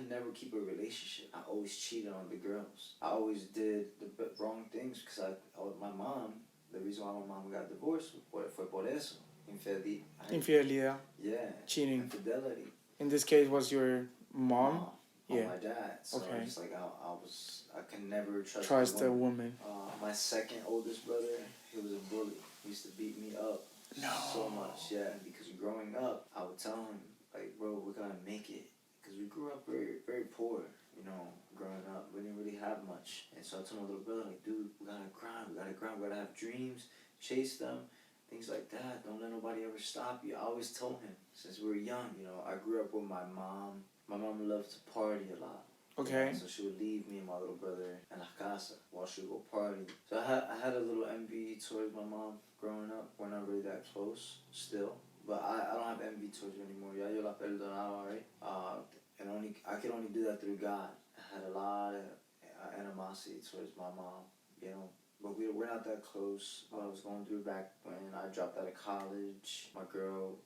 could never keep a relationship. I always cheated on the girls. I always did the wrong things because my mom, the reason why my mom got divorced fue por eso. Infidelidad. Yeah. Cheating. Infidelity. In this case, was your mom? Yeah. My dad. So okay. Just like I can never trust a woman. My second oldest brother, he was a bully. He used to beat me up so much. Yeah, because growing up, I would tell him like, bro, we're gonna make it, because we grew up very, very poor. You know, growing up, we didn't really have much. And so I told my little brother, like, dude, we gotta grind, we gotta have dreams, chase them, things like that. Don't let nobody ever stop you. I always told him since we were young. You know, I grew up with my mom. My mom loved to party a lot. Okay. You know, so she would leave me and my little brother in la casa while she would go party. So I had a little envy towards my mom growing up. We're not really that close still. But I don't have envy towards her anymore. Ya yo la perdonaba, right? And I could only do that through God. I had a lot of animosity towards my mom, you know. But we're not that close. What I was going through back when I dropped out of college. My girl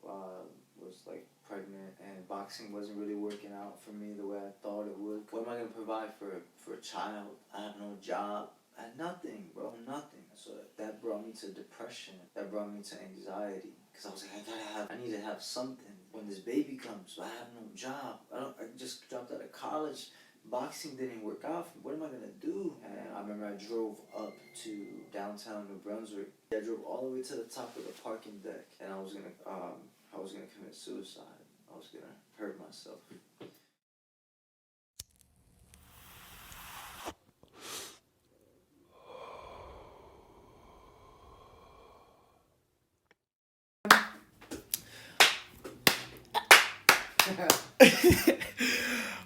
was like pregnant, and boxing wasn't really working out for me the way I thought it would. What am I gonna provide for a child? I have no job. I had nothing, bro, nothing. So that brought me to depression. That brought me to anxiety. Because I was like, I need to have something when this baby comes. But I have no job. I just dropped out of college. Boxing didn't work out for me. What am I going to do? And I remember I drove up to downtown New Brunswick. I drove all the way to the top of the parking deck. And I was going to commit suicide. I was going to hurt myself.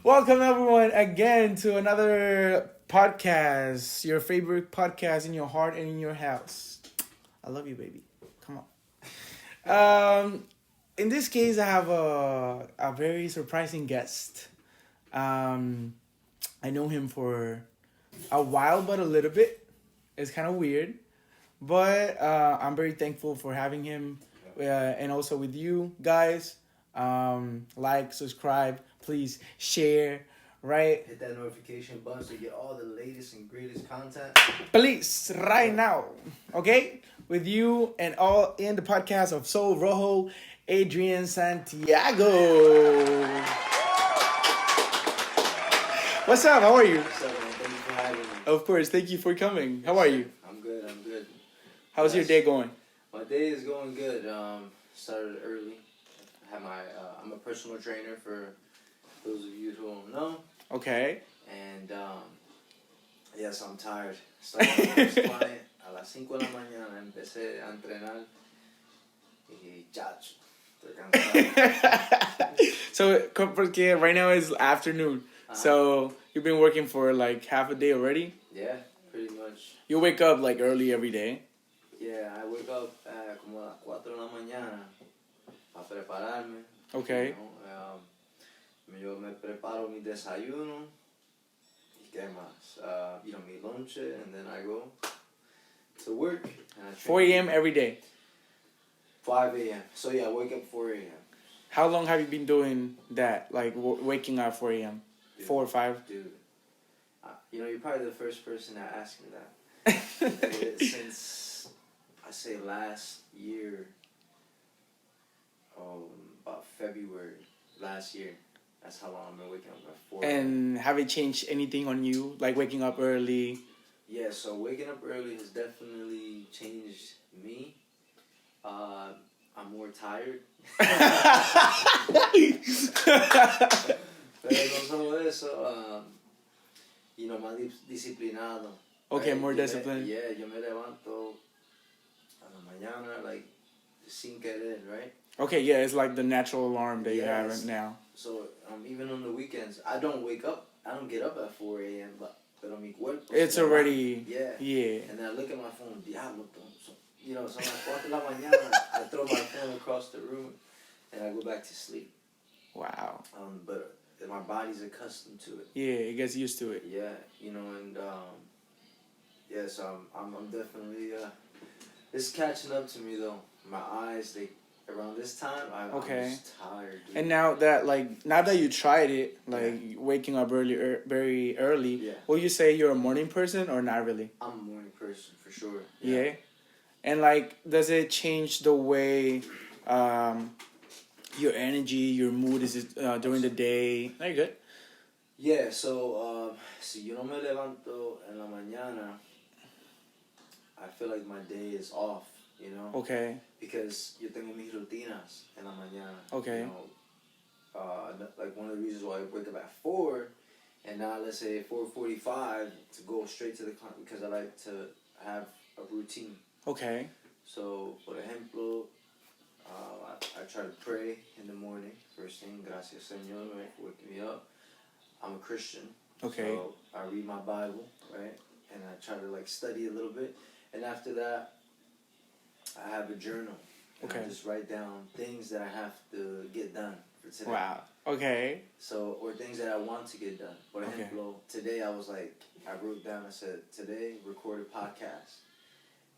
Welcome everyone again to another podcast, your favorite podcast in your heart and in your house. I love you, baby. Come on. In this case, I have a very surprising guest. I know him for a while, but a little bit. It's kind of weird, but I'm very thankful for having him, and also with you guys. Like, subscribe, please share, right? Hit that notification button so you get all the latest and greatest content. Please, right now, okay? With you and all in the podcast of Soul Rojo, Adrian Santiago. What's up? How are you? What's up, man? Thank you for having me. Of course, thank you for coming. How are you? I'm good. How's your day going? My day is going good. Started early. I'm a personal trainer for those of you who don't know. Okay. And yes, I'm tired. Started my first client a las 5 de la mañana. Empecé a entrenar y chacho, estoy cansado. So, porque right now is afternoon. So you've been working for like half a day already? Yeah, pretty much. You wake up like early every day? Yeah, I wake up como a las 4 de la mañana a prepararme. Okay. You know, yo me preparo mi desayuno y qué más. You know, mi lunch, and then I go to work. And I 4 a.m. every day? 5 a.m. So yeah, I wake up 4 a.m. How long have you been doing that? Like waking up 4 a.m.? Dude, 4 or 5? Dude. You know, you're probably the first person that asked me that. Since, I say last year, about February last year. That's how long I've been waking up at 4 a.m. And have it changed anything on you? Like waking up early? Yeah, so waking up early has definitely changed me. I'm more tired. Pero no solo eso, you know, más disciplinado. Okay, right? More disciplined. Yeah, yo me levanto a la mañana, like, sin querer, right? Okay, yeah, it's like the natural alarm that you have right now. So, even on the weekends, I don't get up at 4 a.m., pero mi cuerpo... It's already... Yeah. And then I look at my phone, diablo, so, you know, so I'm like 4 de la mañana, I throw my phone across the room, and I go back to sleep. Wow. But my body's accustomed to it. Yeah, it gets used to it. Yeah, you know, and yeah, so I'm definitely it's catching up to me though. My eyes, around this time, I'm just tired, dude. And now that you tried it, waking up very early, will you say you're a morning person or not really? I'm a morning person for sure. Yeah. And does it change the way your energy, your mood is during the day? Are you good? Yeah, so si yo no me levanto en la mañana, I feel like my day is off, you know? Okay. Because yo tengo mis rutinas en la mañana. Okay. You know, like one of the reasons why I wake up at 4 and now let's say 4:45 to go straight to the car because I like to have a routine. Okay. So, por ejemplo, I try to pray in the morning. First thing, gracias Señor, right, for waking me up. I'm a Christian. Okay. So I read my Bible, right, and I try to study a little bit. And after that, I have a journal. And I just write down things that I have to get done for today. Wow. Okay. So, or things that I want to get done. For example, today I wrote down, I said, today, record a podcast.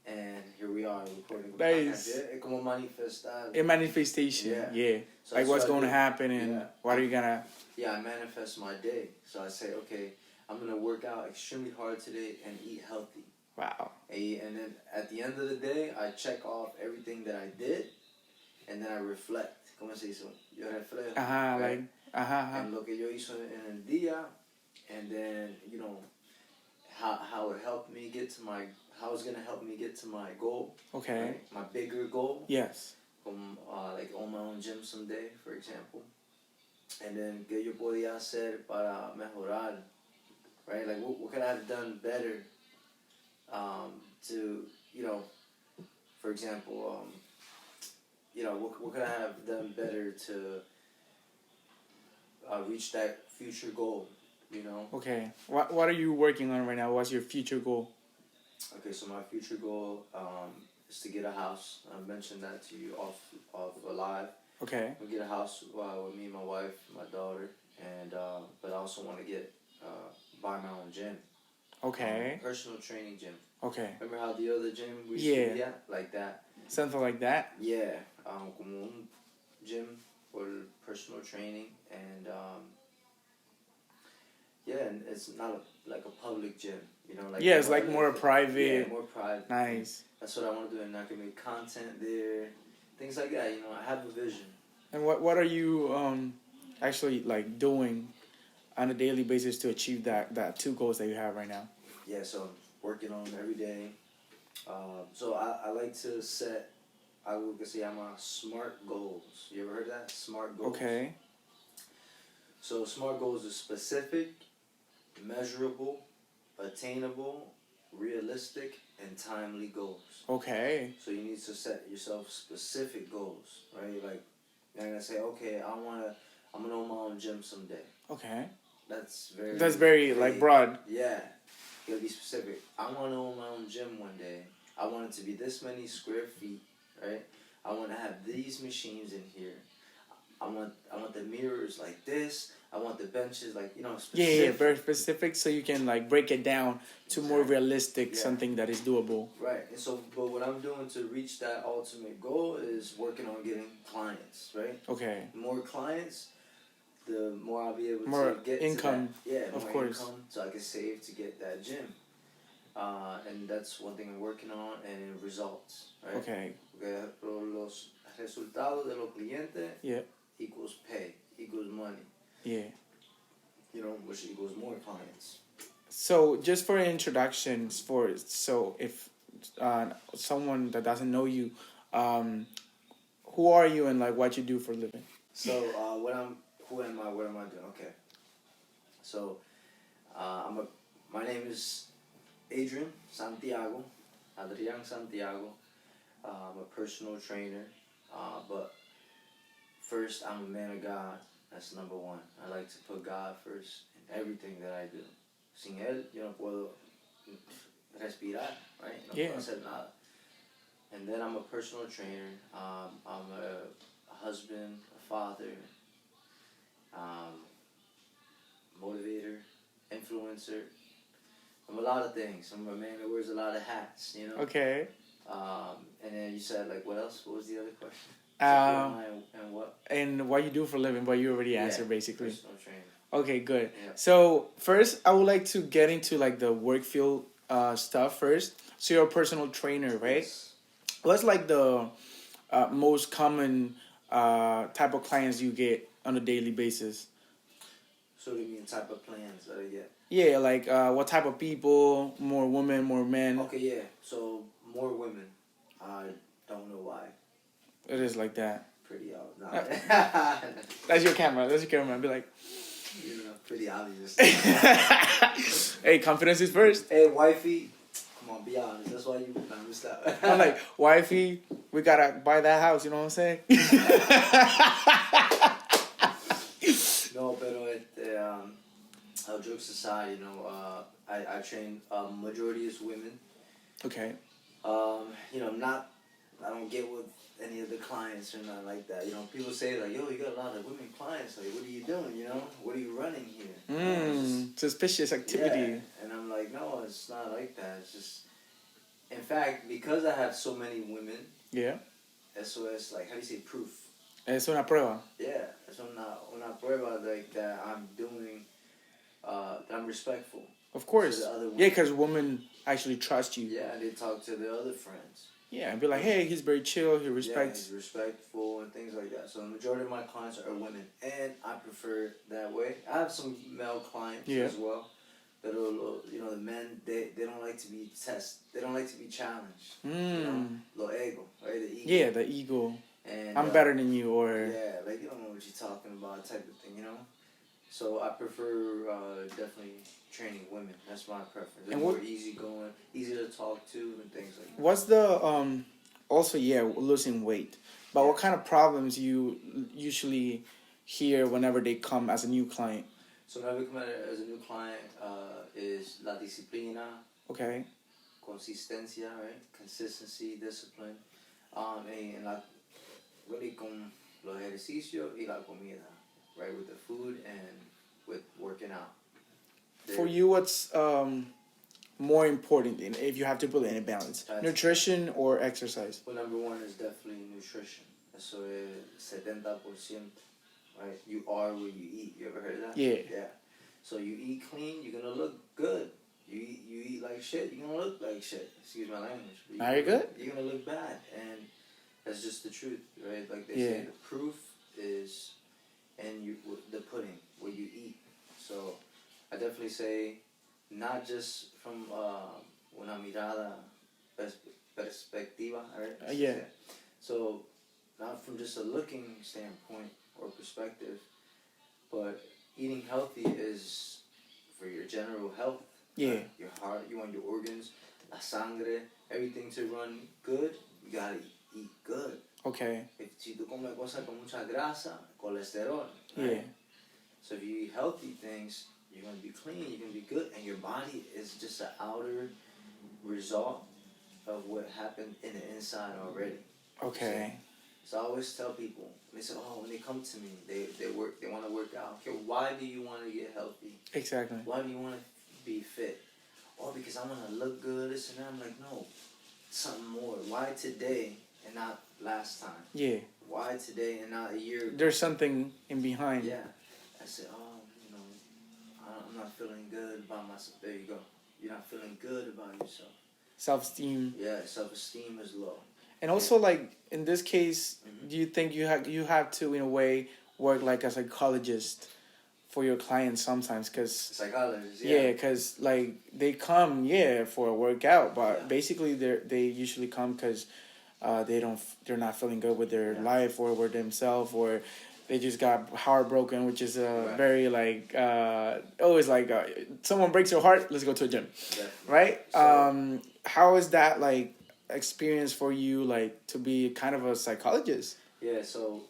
And here we are, recording a podcast. Yeah, como manifestar. A manifestation, yeah. So what's going to happen and what are you going to... Yeah, I manifest my day. So I say, okay, I'm going to work out extremely hard today and eat healthy. Wow. And then at the end of the day, I check off everything that I did, and then I reflect. ¿Cómo se dice? Yo reflejo. Right? And lo que yo hizo en el día, and then, you know, how it helped me get to how it's going to help me get to my goal. Okay. Right? My bigger goal. Yes. Like own my own gym someday, for example. And then, ¿qué yo podía hacer para mejorar? Right? Like, what could I have done better? To, you know, for example, you know, what could I have done better to reach that future goal, you know? Okay. What are you working on right now? What's your future goal? Okay, so my future goal is to get a house. I mentioned that to you off live. Okay. I'll get a house with me, my wife, my daughter, and but I also want to buy my own gym. Okay. Personal training gym. Okay. Remember how the other gym we used to be at? Like that. Something like that? Yeah. Como un gym for personal training and and it's not like a public gym, you know, like it's like more private. Yeah, more private. Nice. That's what I want to do, and I can make content there, things like that. You know, I have a vision. And what are you actually doing on a daily basis to achieve that two goals that you have right now? Yeah, so I'm working on them every day. So I like to set, algo que se llama SMART goals. You ever heard that? SMART goals. Okay. So SMART goals are specific, measurable, attainable, realistic, and timely goals. Okay. So you need to set yourself specific goals, right? Like you're gonna say, okay, I'm gonna own my own gym someday. Okay. That's very like broad. Yeah. You gotta be specific. I wanna own my own gym one day. I want it to be this many square feet, right? I wanna have these machines in here. I want the mirrors like this. I want the benches like, you know, specific. Yeah, very specific, so you can break it down to more realistic, something that is doable. Right. And so, but what I'm doing to reach that ultimate goal is working on getting clients, right? Okay. More clients, the more I'll be able to get income. To that. Yeah, of more course. Income, so I can save to get that gym. And that's one thing I'm working on, and results, right? Okay. Los resultados de los clientes equals pay, equals money. Yeah. You know, which equals more clients. So, just for introductions, if someone that doesn't know you, who are you and what you do for a living? So, who am I? What am I doing? Okay. So, my name is Adrian Santiago. I'm a personal trainer, but first I'm a man of God. That's number one. I like to put God first in everything that I do. Sin él, yo no puedo respirar, right? No puedo hacer nada. And then I'm a personal trainer. I'm a husband, a father, motivator, influencer. I'm a lot of things. I'm a man that wears a lot of hats, you know? Okay. And then you said, what else? What was the other question? And what? And what you do for a living, but you already answered basically. Personal training. Okay, good. Yeah. So first, I would like to get into like the work field stuff first. So you're a personal trainer, right? Yes. What's like the most common type of clients you get on a daily basis? So what do you mean type of plans that I get? Yeah, like what type of people? More women, more men? Okay, yeah. So more women. I don't know why. It is like that. Pretty obvious. That's your camera. That's your camera. Be like, pretty obvious. hey, confidence is first. Hey, wifey. Come on, be honest. That's why you missed out. I'm like, wifey, we gotta buy that house. You know what I'm saying? No, pero all jokes aside, I train majority is women. Okay. I don't get with any of the clients or nothing like that. People say like, yo, you got a lot of women clients. Like, what are you doing? What are you running here? Suspicious activity. Yeah. And I'm like, no, it's not like that. It's just, in fact, because I have so many women. Yeah. Eso es like, how do you say proof? Es una prueba. Yeah, it's una prueba like that I'm doing, that I'm respectful. Of course. To the other women. Yeah, because women actually trust you. Yeah, they talk to their other friends. Yeah, and be like, hey, he's very chill, he respects. Yeah, he's respectful and things like that. So the majority of my clients are women, and I prefer that way. I have some male clients as well. But the men, they don't like to be tested. They don't like to be challenged. Lo ego, right? The ego. Yeah, the ego. And I'm better than you, or yeah, like you don't know what you're talking about, type of thing, So I prefer definitely training women. That's my preference. They're more easygoing, easy to talk to, and things like that. What's the also losing weight? But what kind of problems you usually hear whenever they come as a new client? So whenever I come as a new client, is la disciplina. Okay. Consistencia, right? Consistency, discipline, really con los ejercicios y la comida, right? With the food and with working out. For you, what's more important if you have to put it in a balance? Nutrition or exercise? Well, number one is definitely nutrition. Eso es 70%, right? You are what you eat. You ever heard of that? Yeah. Yeah. So you eat clean, you're gonna look good. You eat like shit, you're gonna look like shit. Excuse my language. Very good. You're gonna look bad, and that's just the truth, right? Like they say, the proof is in the pudding, what you eat. So I definitely say, not just from una mirada perspectiva, right? Yeah. So not from just a looking standpoint or perspective, but eating healthy is for your general health. Yeah. Your heart, you want your organs, la sangre, everything to run good. You gotta eat good. Okay. Si tú comes cosas con mucha grasa, colesterol. Right? Yeah. So if you eat healthy things, you're gonna be clean, you're gonna be good, and your body is just an outer result of what happened in the inside already. Okay. So I always tell people, they say, when they come to me, they want to work out. Okay, why do you want to get healthy? Exactly. Why do you want to be fit? Because I want to look good, this and that. I'm like, no, something more. Why today and not last time? Yeah. Why today and not a year ago? There's something in behind. Yeah. I said, I'm not feeling good about myself. There you go. You're not feeling good about yourself. Self-esteem. Yeah, self-esteem is low. And also, like, in this case, do you think you have to, in a way, work like a psychologist for your clients sometimes? Psychologist, yeah. Because, like, they come, for a workout, but basically they usually come because they're not feeling good with their life or with themselves, or they just got heartbroken, which is very, like, always like, someone breaks your heart, let's go to a gym. Definitely. Right? So, how is that, like, experience for you, like, to be kind of a psychologist? Yeah, so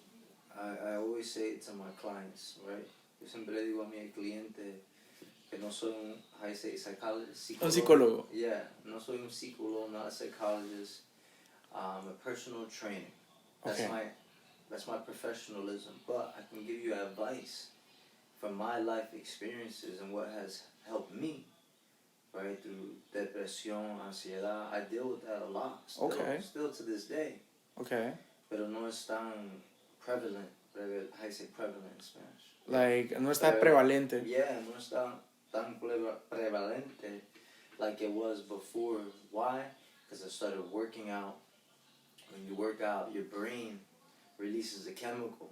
I always say it to my clients, right? Yo siempre le digo a mi cliente que no soy how you say, psychologist? Un psicólogo. Yeah, no soy un psicólogo, not a psychologist. I'm a personal trainer. That's my professionalism. But I can give you advice from my life experiences and what has helped me. Right, through depresión, ansiedad. I deal with that a lot. Still to this day. Okay. pero no es tan prevalent. How you say prevalent in Spanish? Like, no está prevalente. Yeah, no está tan prevalente like it was before. Why? Because I started working out. When you work out, your brain releases a chemical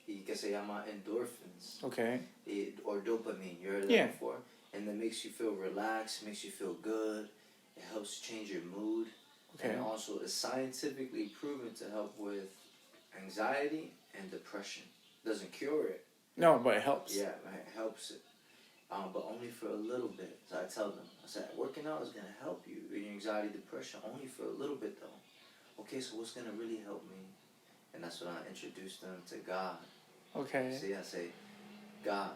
que se llama endorphins. Okay. Or dopamine. You heard that before? And that makes you feel relaxed, makes you feel good. It helps change your mood. Okay. And also is scientifically proven to help with anxiety and depression. Doesn't cure it. No, but it helps. Yeah, it helps it. But only for a little bit. So I tell them, I said, working out is going to help you with your anxiety, depression, only for a little bit though. Okay, so what's going to really help me? And that's when I introduced them to God. Okay. See, I say, God,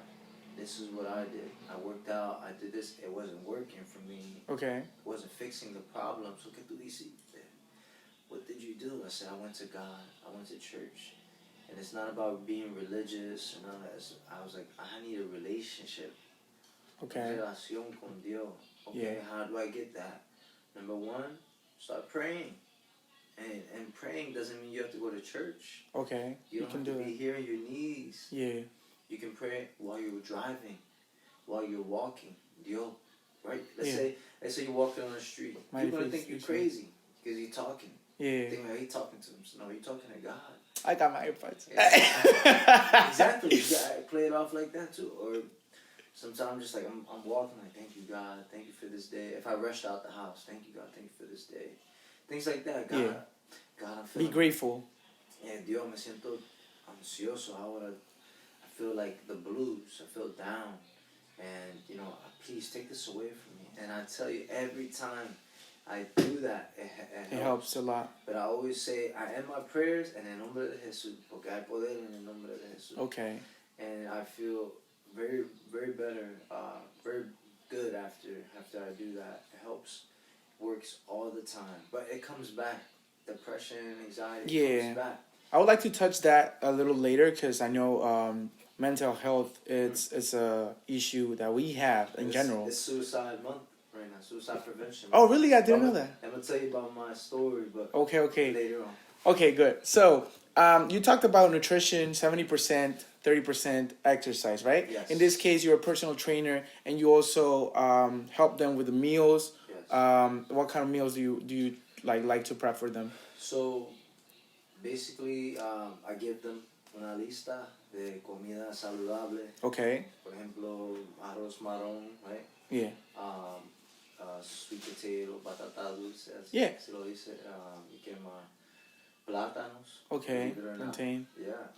this is what I did. I worked out, I did this, it wasn't working for me. Okay. It wasn't fixing the problem. So, ¿qué tú hiciste? What did you do? I said, I went to God, I went to church. And it's not about being religious or none of that. I was like, I need a relationship. Okay. Relación con Dios. Okay, how do I get that? Number one, start praying. And praying doesn't mean you have to go to church. Okay. You don't have to be here on your knees. Yeah. You can pray while you're driving, while you're walking. Dios, right? Let's say you're walking on the street. You're going to think you're crazy because you're talking. Yeah. Think, oh, he's talking to him. So, no, you're talking to God. I got my AirPods. Yeah. Exactly. You got to play it off like that too. Or sometimes just like I'm walking like, thank you, God. Thank you for this day. If I rushed out the house, thank you, God. Thank you for this day. Things like that. God, God, I'm feeling... Be grateful. Yeah, Dios, me siento ansioso ahora. I feel like the blues. I feel down. And, please take this away from me. And I tell you, every time I do that, it helps a lot. But I always say, I end my prayers en el nombre de Jesús. Porque hay poder en el nombre de Jesús. Okay. And I feel very, very better, very good after I do that. It helps. Works all the time. But it comes back. Depression, anxiety comes back. I would like to touch that a little later because I know mental health it's a issue that we have in general. It's suicide month right now, suicide prevention. Oh, really? I didn't know that. I'm going to tell you about my story, but okay. later on. Okay, good. So, you talked about nutrition, 70%, 30% exercise, right? Yes. In this case, you're a personal trainer and you also help them with the meals. Yes. What kind of meals do you like to prep for them? So, basically, I give them una lista de comida saludable. Okay. Por ejemplo, arroz marrón, right? Yeah. Sweet potato, batata dulce. Yeah. Se lo dice. Y que más? Plátanos. Okay. Plantain. Yeah.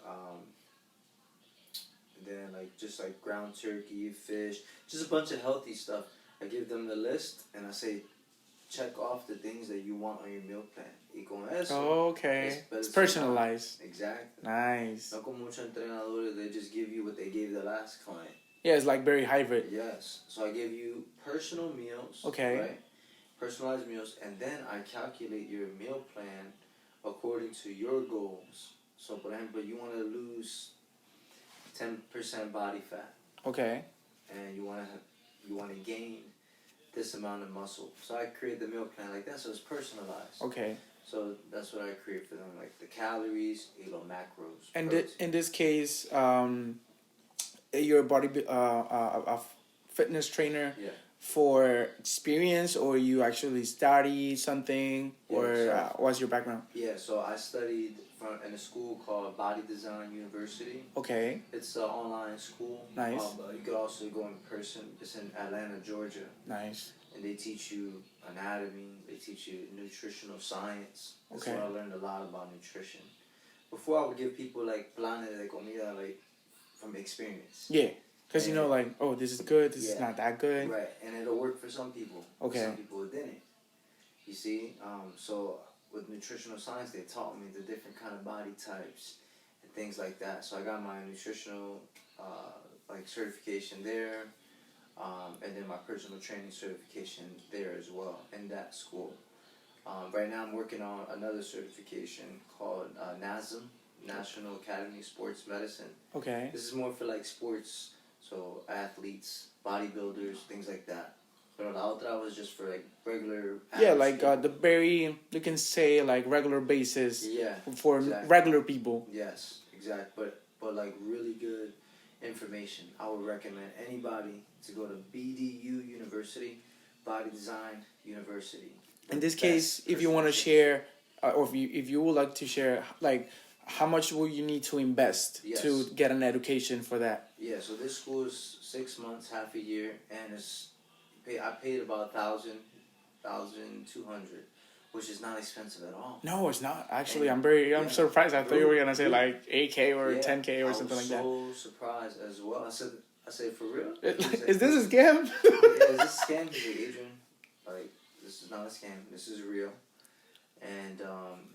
Then just ground turkey, fish, just a bunch of healthy stuff. I give them the list and I say, check off the things that you want on your meal plan. Y con eso. Okay. It's personalized. Exactly. Nice. No con muchos entrenadores, they just give you what they gave the last client. Yeah, it's like very hybrid. Yes. So I give you personal meals. Okay. Right? Personalized meals, and then I calculate your meal plan according to your goals. So, for example, you want to lose 10% body fat. Okay. And you want to gain this amount of muscle. So I create the meal plan like that, so it's personalized. Okay. So that's what I create for them, like the calories, macros. And in this case, you're a fitness trainer. Yeah. For experience, or you actually study something, or what's your background? Yeah, so I studied in a school called Body Design University. Okay. It's an online school. Nice. But you could also go in person. It's in Atlanta, Georgia. Nice. And they teach you anatomy. They teach you nutritional science. That's Okay. where I learned a lot about nutrition. Before I would give people planes de comida from experience. Yeah. Because oh, this is good, this is not that good. Right, and it'll work for some people. Okay. Some people it didn't. You see? So with nutritional science, they taught me the different kind of body types and things like that. So I got my nutritional certification there, and then my personal training certification there as well in that school. Right now I'm working on another certification called NASM, National Academy of Sports Medicine. Okay. This is more for sports. So athletes, bodybuilders, things like that. Pero la otra was just for like regular. Yeah, average like people. the very, you can say like regular basis Yeah. for Exactly. regular people. Yes, exactly. But like really good information. I would recommend anybody to go to BDU University, Body Design University. In this case, if you want to share, or if you would like to share, like how much will you need to invest to get an education for that? Yeah, so this school is 6 months, half a year, and I paid about 1,200, which is not expensive at all. No, it's not. Actually, And, I'm surprised. I thought you were gonna say like 8K or 10K or something like that. I was so surprised as well. I said, for real? Is this a scam? Yeah, is this a scam? He's like, Adrian, like, this is not a scam. This is real. And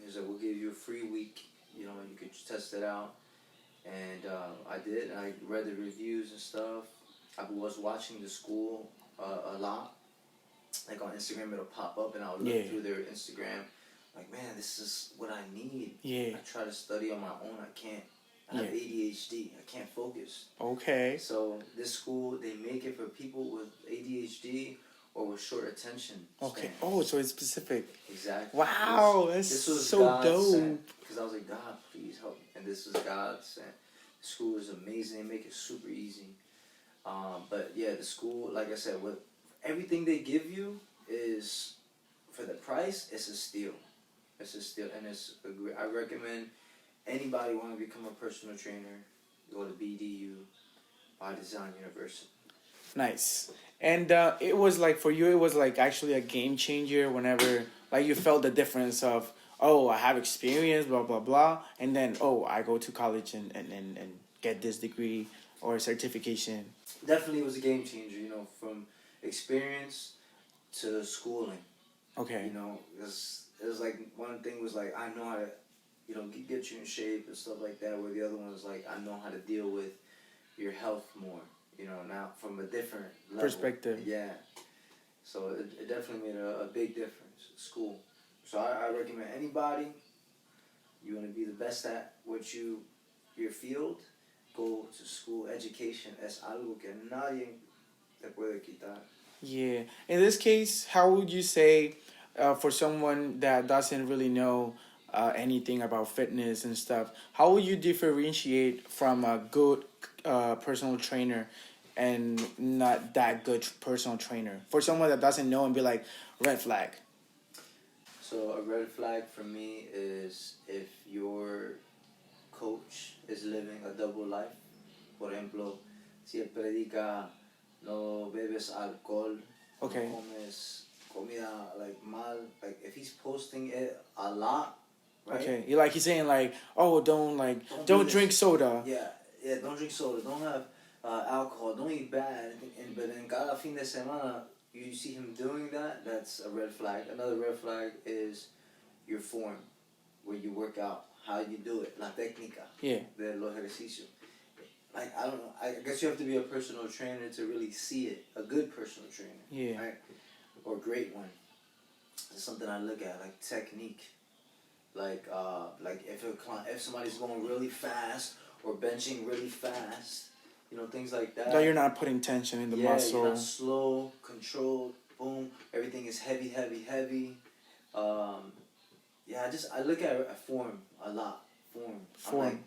he's like, we'll give you a free week. You know, you could test it out. And I did. I read the reviews and stuff. I was watching the school a lot. Like on Instagram, it'll pop up, and I'll look through their Instagram. Like, man, this is what I need. Yeah. I try to study on my own. I can't. I have ADHD. I can't focus. Okay. So this school, they make it for people with ADHD or with short attention span. Okay. Oh, so it's specific. Exactly. Wow, this was so dope. Because I was like, God, please help me. And this was God sent. The school is amazing. They make it super easy. But yeah, the school, like I said, with everything they give you is, for the price, it's a steal. It's a steal. And I recommend anybody want to become a personal trainer, go to BDU, Body Design University. Nice. And it was like, for you, it was like actually a game changer whenever like you felt the difference of, oh, I have experience, blah, blah, blah. And then, oh, I go to college and get this degree or certification. Definitely was a game changer, you know, from experience to schooling. Okay. You know, it was like, one thing was like, I know how to, you know, get you in shape and stuff like that, where the other one was like, I know how to deal with your health more, you know, now from a different level. Perspective. Yeah. So it definitely made a big difference, school. So I recommend anybody, you want to be the best at your field, go to school. Education es algo que nadie te puede quitar. Yeah. In this case, how would you say, for someone that doesn't really know anything about fitness and stuff, how would you differentiate from a good personal trainer and not that good personal trainer? For someone that doesn't know and be like, red flag. So a red flag for me is if your coach is living a double life. Por ejemplo, si él predica no bebes alcohol, Okay. no comes comida like mal, like if he's posting it a lot, right? Okay. He's saying like, oh, don't drink soda. Yeah, don't drink soda, don't have alcohol, don't eat bad, but en cada fin de semana you see him doing that, that's a red flag. Another red flag is your form, where you work out, how you do it, la técnica de los ejercicios. Like, I don't know, I guess you have to be a personal trainer to really see it, a good personal trainer. Yeah. Right? Or a great one. It's something I look at, like technique. Like if somebody's going really fast or benching really fast, you know, things like that. That you're not putting tension in the muscle. You're not slow, controlled, boom. Everything is heavy, heavy, heavy. I look at form a lot. Form.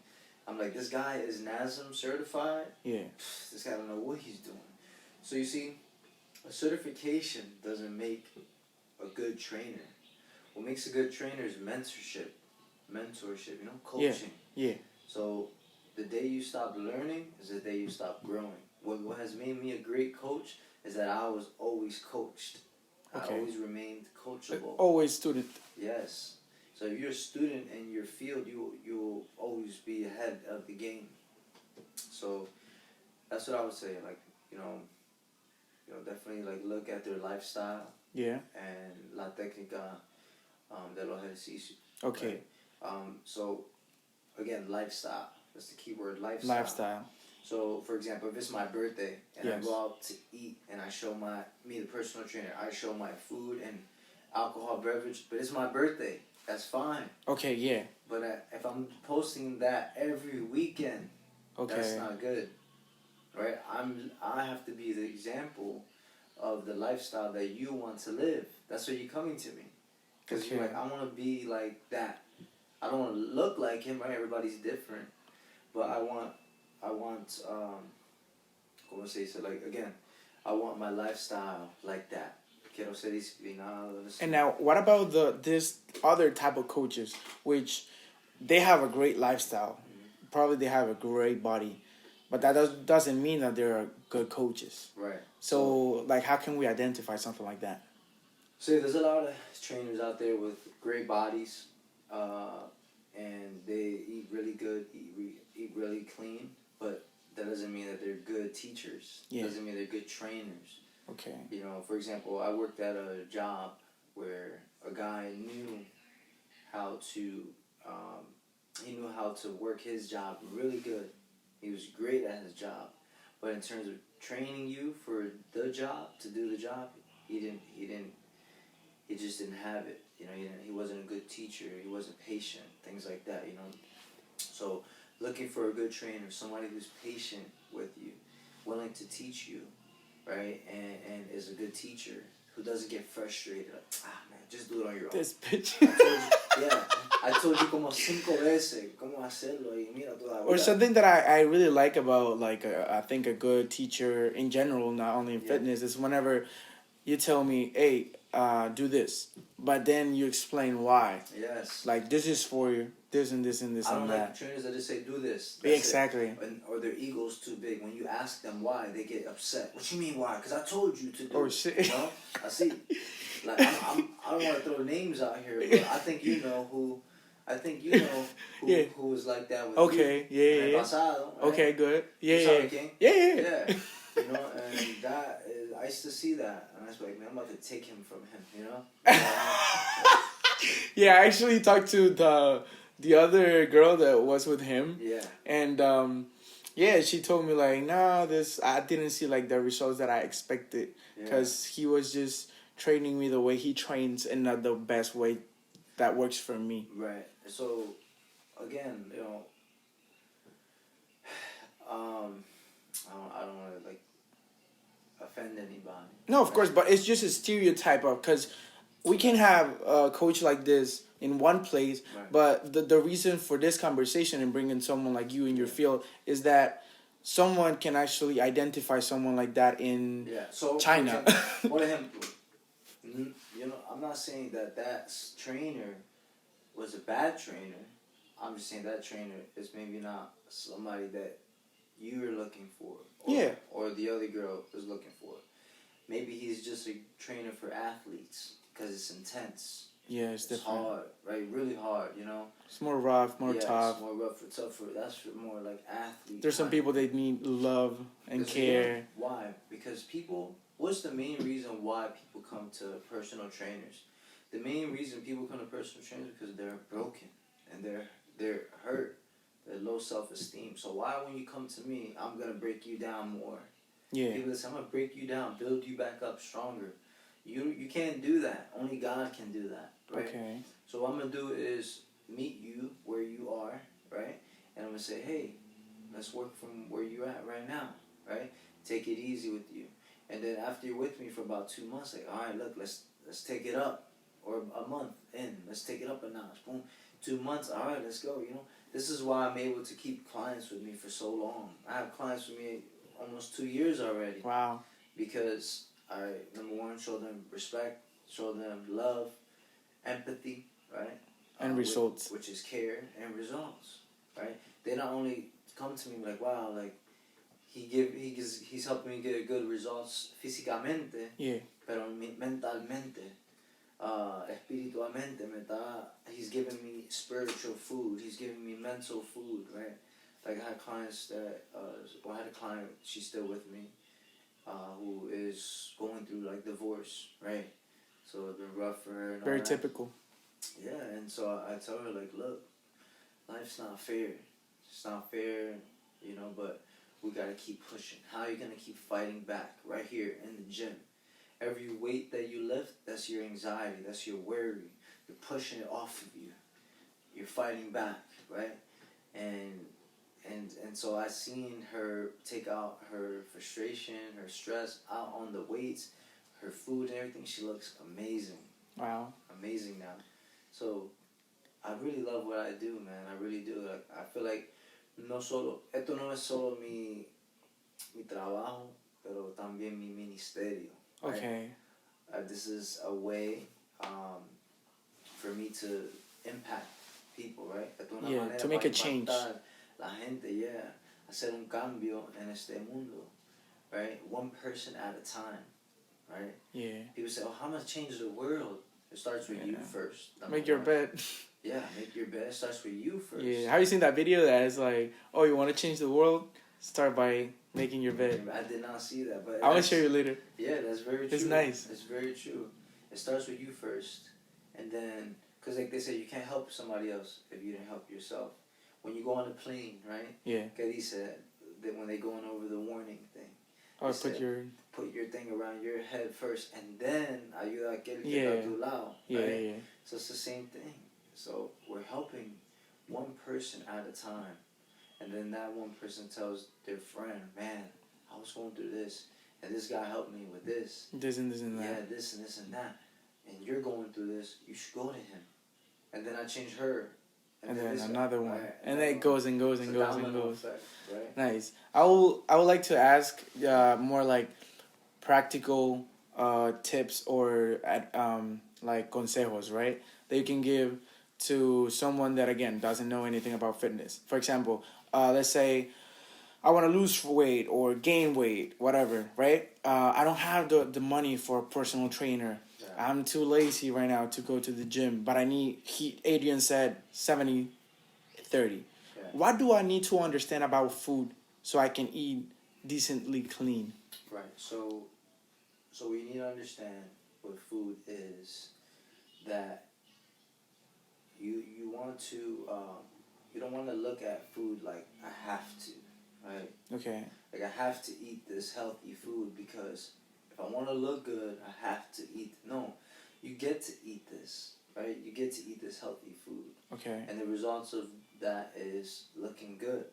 I'm like, this guy is NASM certified. Yeah. This guy don't know what he's doing. So you see, a certification doesn't make a good trainer. What makes a good trainer is mentorship, you know, coaching. Yeah. So the day you stop learning is the day you stop growing. What has made me a great coach is that I was always coached. Okay. I always remained coachable. Always student. Yes. So if you're a student in your field, you'll always be ahead of the game. So that's what I would say. Like, you know, definitely like look at their lifestyle. Yeah. And la técnica de los ejercicios. Okay. Right? So again, lifestyle. That's the key word, lifestyle. Lifestyle. So, for example, if it's my birthday and Yes. I go out to eat and I show me the personal trainer, I show my food and alcohol beverage, but it's my birthday. That's fine. Okay, yeah. But if I'm posting that every weekend, that's not good, right? I have to be the example of the lifestyle that you want to live. That's why you're coming to me. Because you're like, I want to be like that. I don't want to look like him, right? Everybody's different. But I want, como se dice, like, again, I want my lifestyle like that. Quiero ser disciplinado. And now, what about this other type of coaches, which they have a great lifestyle, probably they have a great body, but that doesn't mean that they're good coaches. Right. So, like, how can we identify something like that? So there's a lot of trainers out there with great bodies, and they eat really good, eat really clean, but that doesn't mean that they're good teachers. Yeah. Doesn't mean they're good trainers. Okay. You know, for example, I worked at a job where a guy knew how to work his job really good. He was great at his job, but in terms of training you for the job, to do the job, he just didn't have it. You know, he wasn't a good teacher. He wasn't patient. Things like that. You know, so looking for a good trainer, somebody who's patient with you, willing to teach you, right, and is a good teacher who doesn't get frustrated. Like, man, just do it on your own. This bitch. I told you como 5 veces cómo hacerlo y mira todavía. Or something that I really like about, like, I think a good teacher in general, not only in fitness, is whenever you tell me, hey, do this, but then you explain why. Yes. Like, this is for you, this and this and this and that. I don't like trainers that just say, do this. Exactly. Or their ego's too big. When you ask them why, they get upset. What you mean why? Because I told you to do Oh, it. shit. You know? I see. Like, I don't want to throw names out here, but I think you know who... who was like that with you. Okay, yeah. Pasado, right? Okay, good. Yeah. Yeah. You know, and that is, I used to see that, and I was like, man, I'm about to take him from him, you know? Yeah, I actually talked to the other girl that was with him. Yeah. And yeah, she told me like, nah, I didn't see like the results that I expected, because he was just training me the way he trains and not the best way that works for me. Right. So, again, you know, I don't want to like offend anybody. No, of course, but it's just a stereotype of, because we can have a coach like this in one place, but the reason for this conversation and bringing someone like you in your field is that someone can actually identify someone like that in China. Por ejemplo, you know, I'm not saying that trainer was a bad trainer. I'm just saying that trainer is maybe not somebody that you are looking for. Or the other girl is looking for. Maybe he's just a trainer for athletes because it's intense. Yeah, it's different. Hard, right? Really hard, you know? It's more rough, more tough. It's more rough, tougher. That's for more like athletes. There's some people that need love and care. Why? Because people... What's the main reason why people come to personal trainers? The main reason people come to personal trainers is because they're broken and they're hurt. They're low self-esteem. So why, when you come to me, I'm gonna break you down more? Yeah. People say, I'm gonna break you down, build you back up stronger. You can't do that. Only God can do that, right? Okay. So what I'm gonna do is meet you where you are, right? And I'm gonna say, hey, let's work from where you're at right now, right? Take it easy with you. And then after you're with me for about 2 months, like, all right, look, let's take it up. Or a month in, let's take it up a notch. Boom. 2 months, all right, let's go. You know, this is why I'm able to keep clients with me for so long. I have clients with me almost 2 years already. Wow. Because I, number one, show them respect, show them love, empathy, right? And results. Which is care and results, right? They not only come to me like, wow, like, he's helping me get good results físicamente, pero mentalmente, espiritualmente, he's giving me spiritual food, he's giving me mental food, right? Like I had clients that, I had a client, she's still with me, who is going through like divorce, right? So it's been rough for her. And very typical. Yeah, and so I tell her like, look, life's not fair. It's not fair, you know, but we gotta keep pushing. How are you gonna keep fighting back? Right here in the gym. Every weight that you lift, that's your anxiety, that's your worry. You're pushing it off of you. You're fighting back, right? And so I seen her take out her frustration, her stress out on the weights, her food and everything, she looks amazing. Wow. Amazing now. So I really love what I do, man. I really do. Like, I feel like esto no es solo mi trabajo, pero también mi ministerio. Right? Okay. This is a way for me to impact people, right? Esto es una manera to make para a change. impactar la gente, hacer un cambio en este mundo, right? One person at a time, right? Yeah. People say, "Oh, how much change the world?" It starts with you first. Make your bed. Yeah, make your bed. It starts with you first. Yeah. Have you seen that video that is like, oh, you want to change the world? Start by making your bed. I did not see that, but I will show you later. Yeah, that's very true. It's nice. It's very true. It starts with you first, and then, because like they say, you can't help somebody else if you didn't help yourself. When you go on a plane, right? Yeah. Que dice that when they going over the warning thing. Oh, put your thing around your head first, and then ayuda a aquel que Yeah. está a tu lado. Yeah, Right? yeah. So it's the same thing. So we're helping one person at a time, and then that one person tells their friend, "Man, I was going through this, and this guy helped me with this. This and this and that. Yeah, this and this and that. And you're going through this. You should go to him." And then I change her. And then this another guy, one. right? And then it goes and goes It's and a goes and domino goes. effect, right? Nice. I would like to ask more like practical tips or like consejos, right? That you can give to someone that again doesn't know anything about fitness. For example, let's say I want to lose weight or gain weight, whatever, right? I don't have the money for a personal trainer. Yeah. I'm too lazy right now to go to the gym, but Adrian said 70-30. Yeah. What do I need to understand about food so I can eat decently clean? Right. So we need to understand what food is. That you want to you don't want to look at food like I have to, right? Okay. Like I have to eat this healthy food because if I want to look good, I have to eat. No, you get to eat this, right? You get to eat this healthy food. Okay. And the results of that is looking good.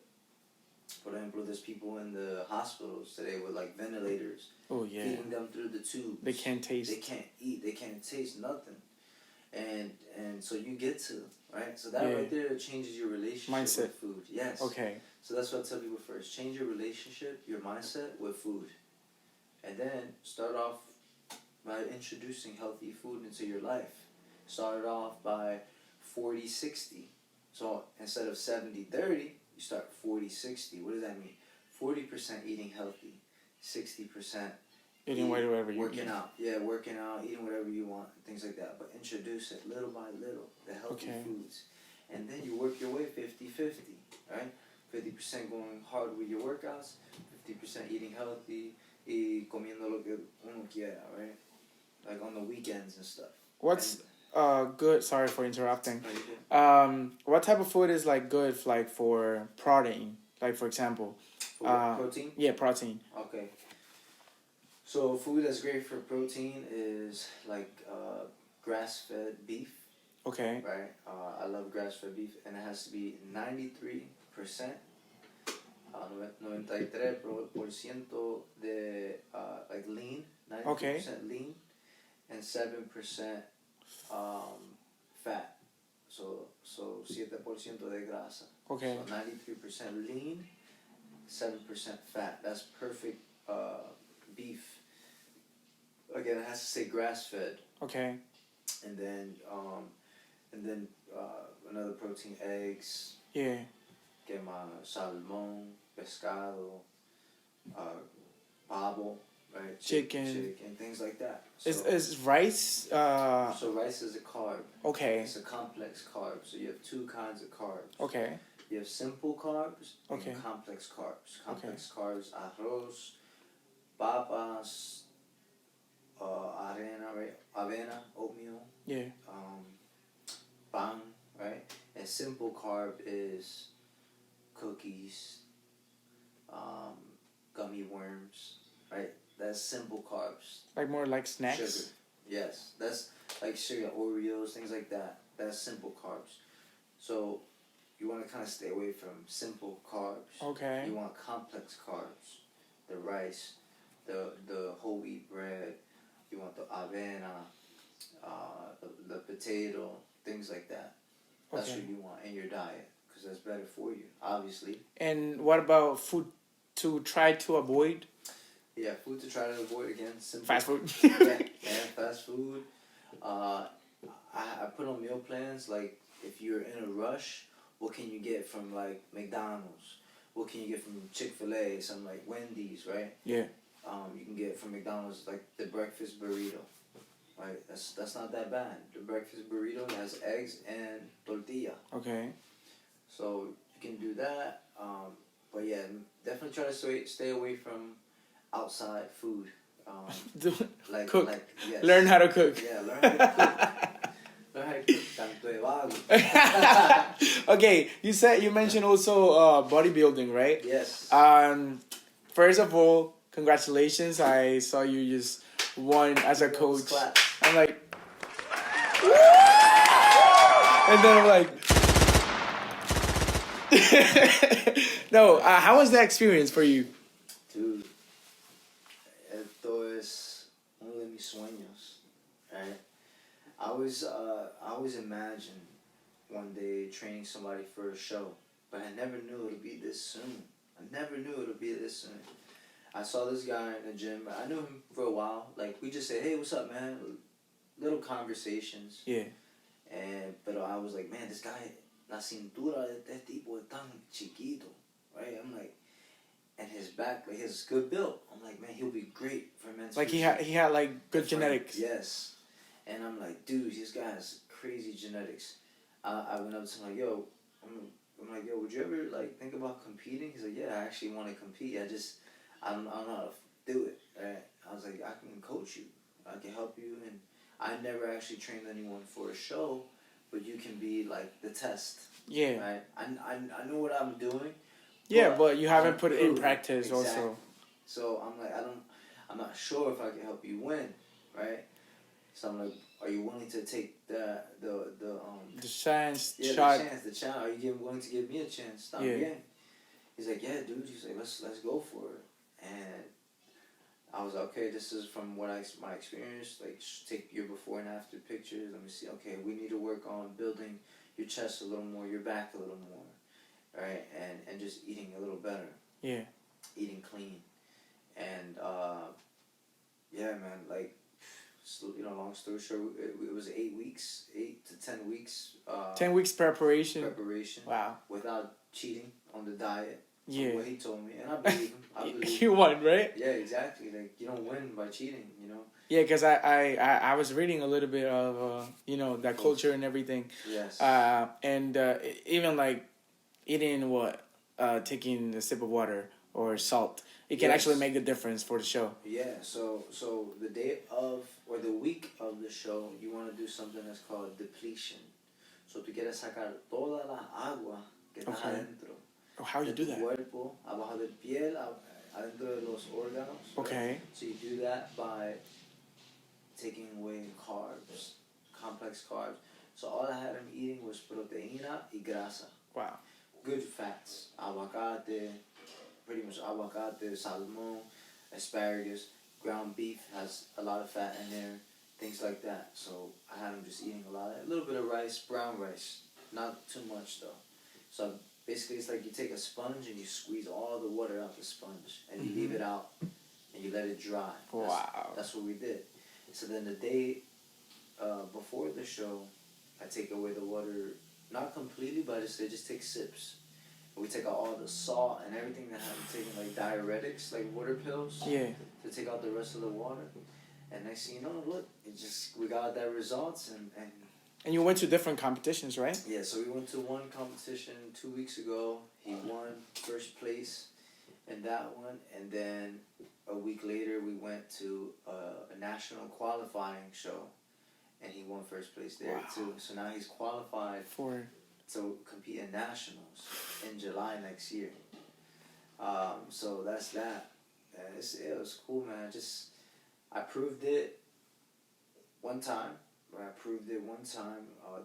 For example, there's people in the hospitals today with like ventilators. Oh yeah. Feeding them through the tubes. They can't taste. They can't eat. They can't taste nothing. And so you get to, right? So that right there changes your relationship mindset with food. Yes. Okay. So that's what I tell people first. Change your relationship, your mindset with food. And then start off by introducing healthy food into your life. Start off by 40-60. So instead of 70-30, you start 40-60. What does that mean? 40% eating healthy, 60% eating whatever you working out. Yeah, working out, eating whatever you want, things like that. But introduce it little by little, the healthy foods. And then you work your way 50-50, right? 50% going hard with your workouts, 50% eating healthy, y comiendo lo que uno quiera, right? Like on the weekends and stuff. What's good? Sorry for interrupting. No, what type of food is like good like for protein? Like for example, protein. Yeah, protein. Okay. So food that's great for protein is like grass-fed beef. Okay. Right. I love grass-fed beef, and it has to be 93%. 93% de like lean, 93% lean, and 7% fat. So 7% de grasa. Okay. So 93% lean, 7% fat. That's perfect beef. Again, it has to say grass-fed. Okay. And then another protein, eggs. Yeah. Salmon, pescado, pavo, right? Chicken, things like that. So, is rice? So rice is a carb. Okay. It's a complex carb. So you have two kinds of carbs. Okay. You have simple carbs Okay. and complex carbs. Complex carbs, arroz, papas, avena, oatmeal. Yeah. Pan, right? And simple carb is cookies, gummy worms, right? That's simple carbs. Like more like snacks. Sugar. Yes, that's like sugar, Oreos, things like that. That's simple carbs. So you want to kind of stay away from simple carbs. Okay. You want complex carbs, the rice, the whole wheat bread. You want potato, things like that. That's Okay. what you want in your diet because that's better for you, obviously. And what about food to try to avoid? Yeah, food to try to avoid again. Simple. Fast food. Yeah, fast food. I put on meal plans like if you're in a rush, what can you get from like McDonald's? What can you get from Chick-fil-A? Something like Wendy's, right? Yeah. You can get from McDonald's like the breakfast burrito, right? That's not that bad. The breakfast burrito has eggs and tortilla. Okay. So you can do that. But yeah, definitely try to stay away from outside food. Cook. Yes. Learn how to cook. Yeah, learn how to cook. Learn how to cook. Tanto de vago. Okay, you mentioned also bodybuilding, right? Yes. First of all, congratulations! I saw you just won as a coach. I'm like, and then I'm like, no. How was that experience for you? Dude, esto es uno de mis sueños, right? I always imagined one day training somebody for a show, but I never knew it would be this soon. I saw this guy in the gym. I knew him for a while. Like, we just say, hey, what's up, man? Little conversations. Yeah. But I was like, man, this guy, la cintura de este tipo es tan chiquito, right? I'm like, and his back, like, his good build. I'm like, man, he'll be great for men's. Like, he had like good genetics. Yes. And I'm like, dude, this guy has crazy genetics. I went up to him like, yo, I'm like, yo, would you ever like think about competing? He's like, yeah, I actually want to compete. I don't know how to do it. Right? I was like, I can coach you. I can help you. And I never actually trained anyone for a show, but you can be like the test. Yeah. Right? I know what I'm doing. Yeah, but you haven't put it in practice exactly. also. So I'm like, I'm not sure if I can help you win, right? So I'm like, are you willing to take the chance, yeah, shot? The chance. Are you willing to give me a chance? Yeah. He's like, yeah, dude. He's like, let's go for it. And I was like, okay, this is from my experience. Like, take your before and after pictures. Let me see. Okay, we need to work on building your chest a little more, your back a little more, right? And just eating a little better. Yeah. Eating clean, and yeah, man. Like, long story short, it was 8 to 10 weeks. 10 weeks preparation. Wow. Without cheating on the diet. Yeah. What he told me, and I believe him. You won, right? Yeah, exactly. Like, you don't win by cheating, you know. Yeah, because I was reading a little bit of that culture and everything. Yes. And even like eating taking a sip of water or salt, it can actually make the difference for the show. Yeah. So the day of or the week of the show, you want to do something that's called depletion. So tú quieres sacar toda la agua que está adentro. How you do that? Cuerpo, abajo de piel, adentro de los órganos. Okay. Right? So you do that by taking away carbs, complex carbs. So all I had him eating was proteína y grasa. Wow. Good fats. Aguacate, pretty much aguacate, salmon, asparagus, ground beef has a lot of fat in there, things like that. So I had him just eating a little bit of rice, brown rice, not too much though. So basically, it's like you take a sponge and you squeeze all the water out the sponge, and you leave it out, and you let it dry. Wow. That's what we did. So then the day before the show, I take away the water, not completely, but I just take sips. And we take out all the salt and everything that I've taken, like diuretics, like water pills. Yeah. To take out the rest of the water. And next thing you know, look, we got that results And you went to different competitions, right? Yeah, so we went to one competition 2 weeks ago. He won first place in that one. And then a week later, we went to a national qualifying show. And he won first place there, too. So now he's qualified to compete in nationals in July next year. So that's that. And it was cool, man. I proved it one time.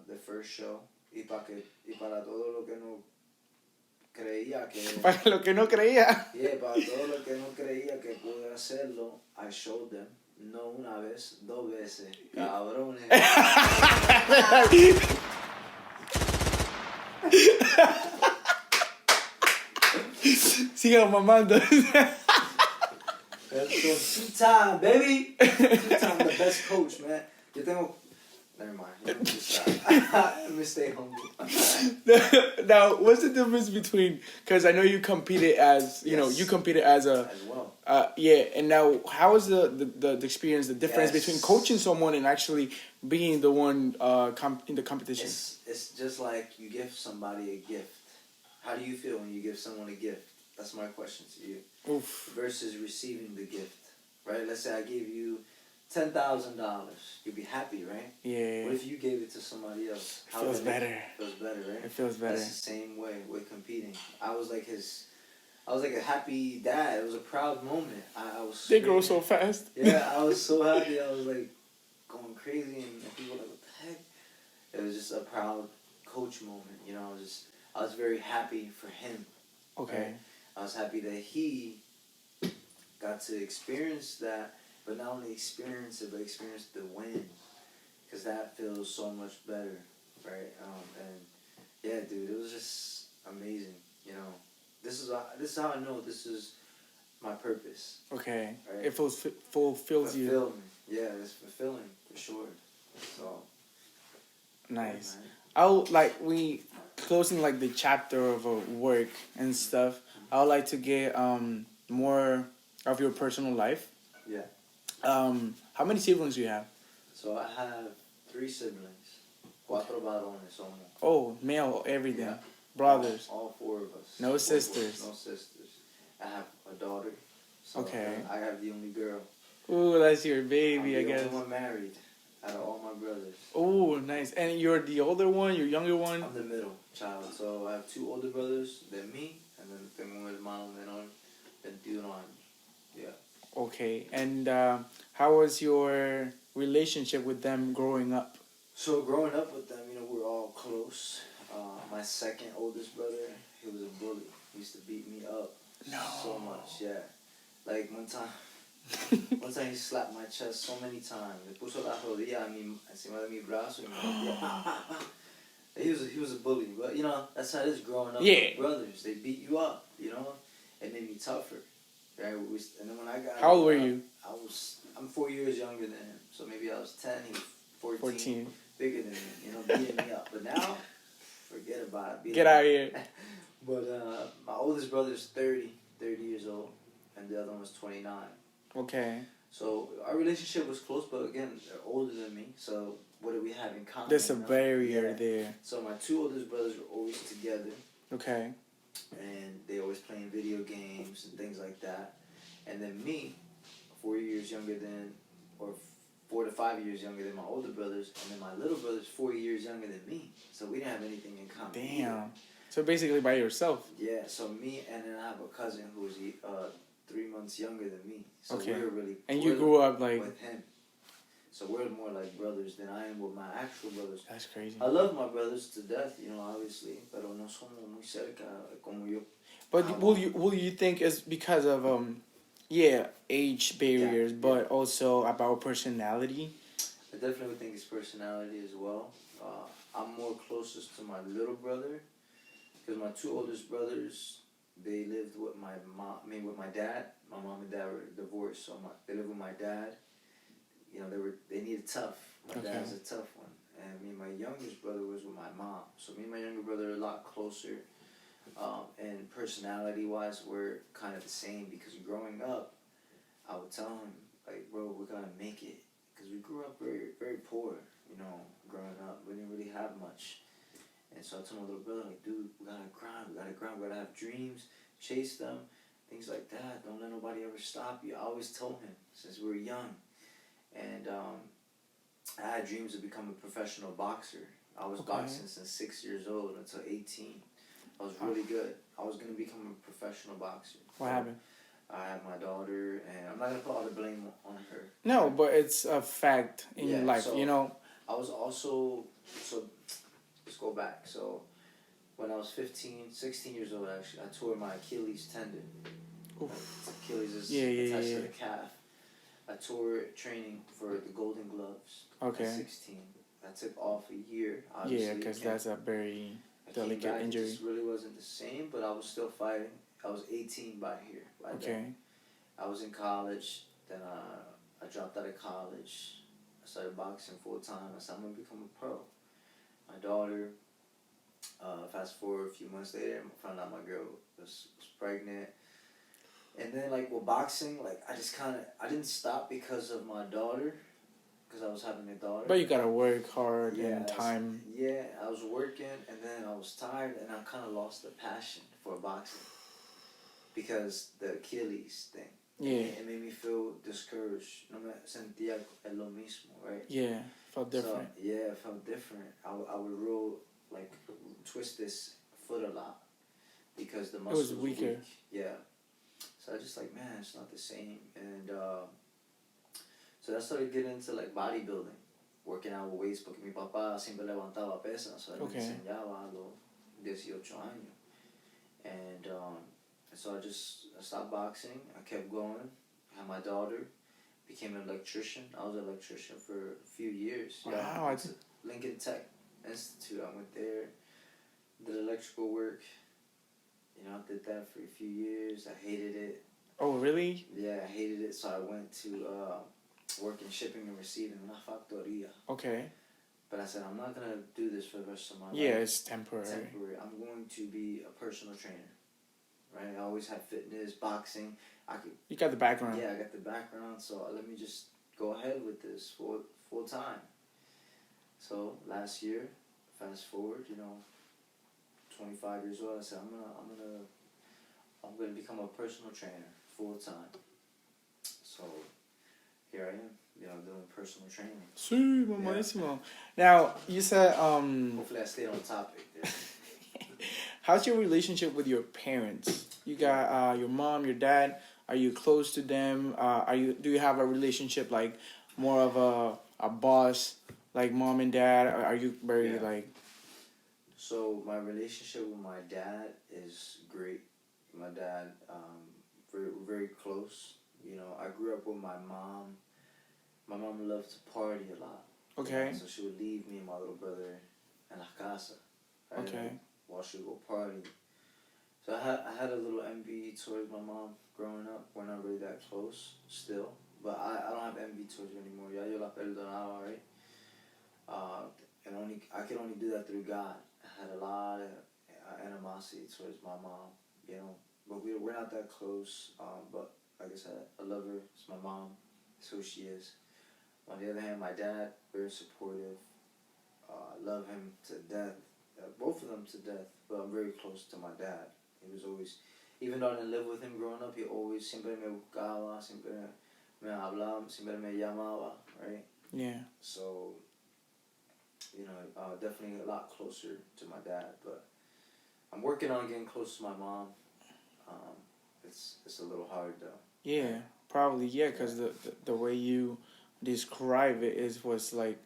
The first show. Y para todo lo que no creía que... Para lo que no creía. Yeah, para todo lo que no creía que pude hacerlo, I showed them. No una vez, dos veces. Cabrones. Sigan mamando. Two-time, baby. Two-time, the best coach, man. Yo tengo... Never mind. Let me stay humble. Now, what's the difference between? Because I know you competed as you competed as a as well. Yeah, and now how is the experience, the difference Yes. between coaching someone and actually being the one in the competition? It's just like you give somebody a gift. How do you feel when you give someone a gift? That's my question to you. Oof. Versus receiving the gift, right? Let's say I gave you $10,000. You'd be happy, right? Yeah. What if you gave it to somebody else? It feels better. Feels better, right? It feels better. That's the same way with competing. I was like a happy dad. It was a proud moment. I was. They grow so fast. Yeah, I was so happy. I was like going crazy, and people were like, "What the heck?" It was just a proud coach moment. You know, I was very happy for him. Okay. Right? I was happy that he got to experience that, but not only experience it, but experience the win, because that feels so much better, right? And yeah, dude, it was just amazing. You know, this is how I know this is my purpose. Okay. Right? It fulfills you. Fulfill me. Yeah, it's fulfilling for sure. So Nice. yeah, We closing like the chapter of work and stuff. I would like to get more of your personal life. Yeah. How many siblings do you have? So I have 3 siblings. 4 varones somos. Oh, male, everything. Yeah. Brothers. All 4 of us. No 4 sisters. boys, no sisters. I have a daughter. So Okay. I have the only girl. Ooh, that's your baby, I'm the I guess. only one married out of all my brothers. Oh, nice. And you're the older one, you're younger one? I'm the middle child. So I have 2 older brothers, then me, and then tengo un hermano menor, 21 años. Yeah. Okay. And how was your relationship with them growing up? So growing up with them, you know, we're all close. My second oldest brother, he was a bully. He used to beat me up so much, yeah. Like one time he slapped my chest so many times. Le puso la rodilla encima de mi brazo y me decía, "Pa, pa, pa." He was a bully, but you know, that's how it is growing up with brothers. They beat you up, you know. It made me tougher, right? And then when I got How old were you? I'm 4 years younger than him, so maybe I was 10, he was 14. Bigger than me, you know, beating me up. But now, forget about it. Get out of here. But my oldest brother is 30 years old, and the other one was 29. Okay. So our relationship was close, but again, they're older than me. So what do we have in common? There's a barrier there. So my 2 oldest brothers were always together. Okay. And they always playing video games and things like that. And then me, 4 years younger than, or 4 to 5 years younger than my older brothers, and then my little brother's 4 years younger than me. So we didn't have anything in common. Damn. Either. So basically by yourself. Yeah, so me, and then I have a cousin who's 3 months younger than me. So okay. we're really and you grew up like with him. So we're more like brothers than I am with my actual brothers. That's crazy. I love my brothers to death, you know, obviously, pero no somos muy cerca como yo. But will you think it's because of age barriers, but also about personality? I definitely think it's personality as well. I'm more closest to my little brother because my 2 oldest brothers, they lived with my mom. I mean, with my dad. My mom and dad were divorced, so they lived with my dad. You know, they needed tough. My dad was a tough one, and me and my youngest brother was with my mom. So me and my younger brother are a lot closer. And personality-wise, we're kind of the same because growing up, I would tell him, like, bro, we're gonna make it. Because we grew up very, very poor, you know, growing up. We didn't really have much. And so I told my little brother, like, dude, we gotta grind, we gotta have dreams, chase them, things like that. Don't let nobody ever stop you. I always told him since we were young. And I had dreams of becoming a professional boxer. I was boxing since 6 years old until 18. I was really good. I was going to become a professional boxer. What happened? I have my daughter, and I'm not going to put all the blame on her. No, but it's a fact in your life, so you know. I was also, so let's go back. So when I was 16 years old, actually, I tore my Achilles tendon. Achilles is attached to the calf. I tore training for the Golden Gloves Okay. at 16. I took off a year, Yeah, obviously. because that's a very I came delicate back, injury. it just really wasn't the same, but I was still fighting. I was 18 by Okay. then. I was in college, then I dropped out of college. I started boxing full time. I said, I'm going to become a pro. My daughter, fast forward a few months later, I found out my girl was pregnant. And then, like, with boxing, like, I didn't stop because of my daughter, because I was having a daughter. But you gotta work hard and time. I was working, and then I was tired, and I kind of lost the passion for boxing because the Achilles thing. Yeah. It made me feel discouraged. No me sentía lo mismo, right? Yeah, felt different. So, yeah, it felt different. I would roll, like, twist this foot a lot because the muscle was weaker. weak. Yeah. So I just like, man, it's not the same. And so I started getting into like bodybuilding, working out with weights porque mi papá siempre levantaba pesas. So él me enseñaba a los 18 años. And so I stopped boxing. I kept going. I had my daughter. Became an electrician. I was an electrician for a few years. Wow. Yeah, Lincoln Tech Institute. I went there, did electrical work. You know, I did that for a few years. I hated it. Oh, really? Yeah, I hated it. So I went to work in shipping and receiving in a factoría. Okay. But I said, I'm not going to do this for the rest of my life. Yeah, it's temporary. I'm going to be a personal trainer. Right? I always had fitness, boxing. You got the background. Yeah, I got the background. So let me just go ahead with this full time. So last year, fast forward, 25 years old, I said I'm gonna become a personal trainer full time. So here I am, doing personal training. Sí, mamadísimo. Now you said hopefully I stayed on topic there. How's your relationship with your parents? You got your mom, your dad. Are you close to them? Do you have a relationship like more of a boss, like mom and dad? Are you very like? So my relationship with my dad is great. My dad, very very close. I grew up with my mom. My mom loved to party a lot. Okay. So she would leave me and my little brother in la casa. Right? Okay. While she would go party. So I had a little envy towards my mom growing up. We're not really that close still. But I don't have envy towards her anymore. Ya yo la perdonaba, right? I could only do that through God. I had a lot of animosity towards my mom, But we're not that close. But like I said, I love her. It's my mom. It's who she is. On the other hand, my dad, very supportive. I love him to death. Both of them to death. But I'm very close to my dad. He was always, even though I didn't live with him growing up, he always siempre me buscaba, siempre me hablaba, siempre me llamaba, right? Yeah. So, definitely a lot closer to my dad, but I'm working on getting close to my mom. It's a little hard though. Yeah, probably because the way you describe it was like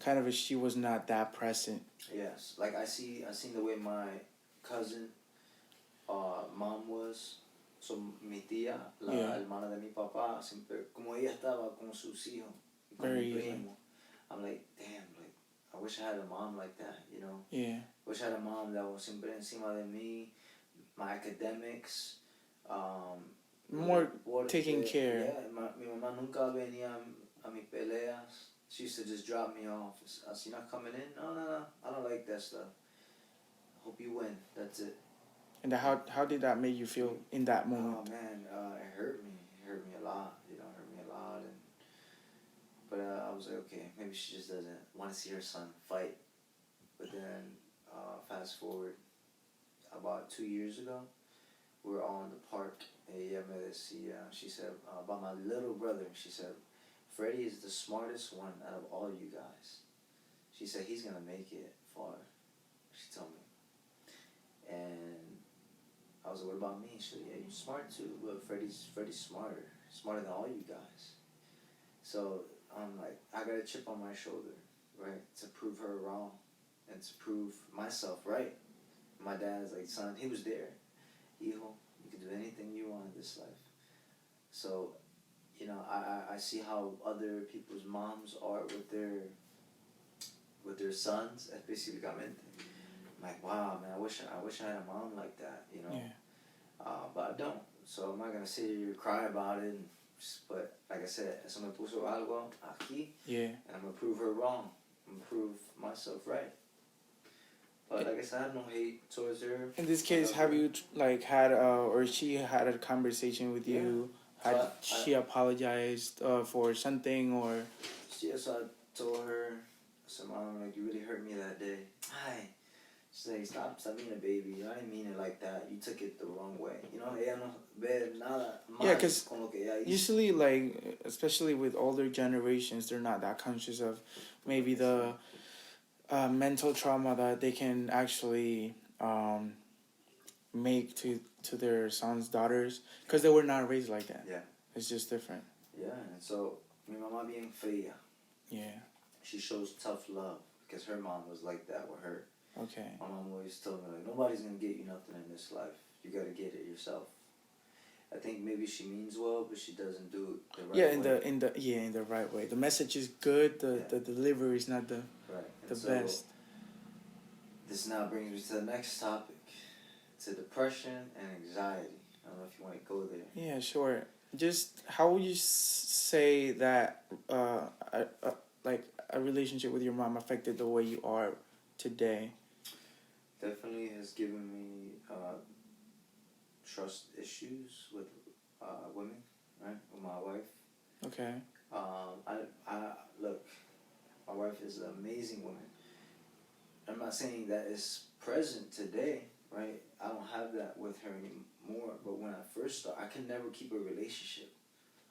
kind of she was not that present. Yes, like I seen the way my cousin, mom was. So mi tía, la hermana de mi papá, siempre como ella estaba con sus hijos, con mi primo. I'm like, damn, like I wish I had a mom like that, Yeah. Wish I had a mom that was siempre encima de mí, my academics, more taking care. Yeah, mi mamá nunca venía a mis peleas. She used to just drop me off. Así not coming in. No, I don't like that stuff. Hope you win. That's it. And how did that make you feel in that moment? Oh man, it hurt me. It hurt me a lot. It hurt me a lot. But I was like, okay, maybe she just doesn't want to see her son fight. But then, fast forward, about 2 years ago, we were all in the park. Ella me decía, she said, about my little brother, she said, Freddie is the smartest one out of all you guys. She said, he's going to make it far. She told me. And I was like, what about me? She said, yeah, you're smart too, but Freddie's smarter than all you guys. So I'm like, I got a chip on my shoulder, right, to prove her wrong and to prove myself right. My dad's like, son, he was there. Hijo, you can do anything you want in this life. So you know, I see how other people's moms are with their sons, específicamente. I'm like, wow, man, I wish I had a mom like that, you know. Yeah. But I don't. So I'm not gonna sit here and cry about it. But like I said, eso me puso algo aquí. Yeah. And I'm gonna prove her wrong. I'm gonna prove myself right. But like I said, I have no hate towards her. In this case, have you like had or she had a conversation with you? Had she apologized for something or? Yes, I told her. I said, Mom, like you really hurt me that day. Hi. She's like, stop being a baby. I didn't mean it like that. You took it the wrong way. You know, ella no ve nada mal. Yeah, because usually, like, especially with older generations, they're not that conscious of maybe the mental trauma that they can actually make to their sons, daughters, because they were not raised like that. Yeah. It's just different. Yeah, and so, mi mamá bien fría. Yeah. She shows tough love because her mom was like that with her. Okay. My mom always told me, like, nobody's gonna get you nothing in this life. You gotta get it yourself. I think maybe she means well, but she doesn't do it the right way. In the right way. The message is good. The delivery is not the best. This now brings me to the next topic. To depression and anxiety. I don't know if you want to go there. Yeah, sure. Just how would you say that like a relationship with your mom affected the way you are today? Definitely has given me trust issues with women, right? With my wife. Okay. I look, my wife is an amazing woman. I'm not saying that it's present today, right? I don't have that with her anymore. But when I first started, I could never keep a relationship.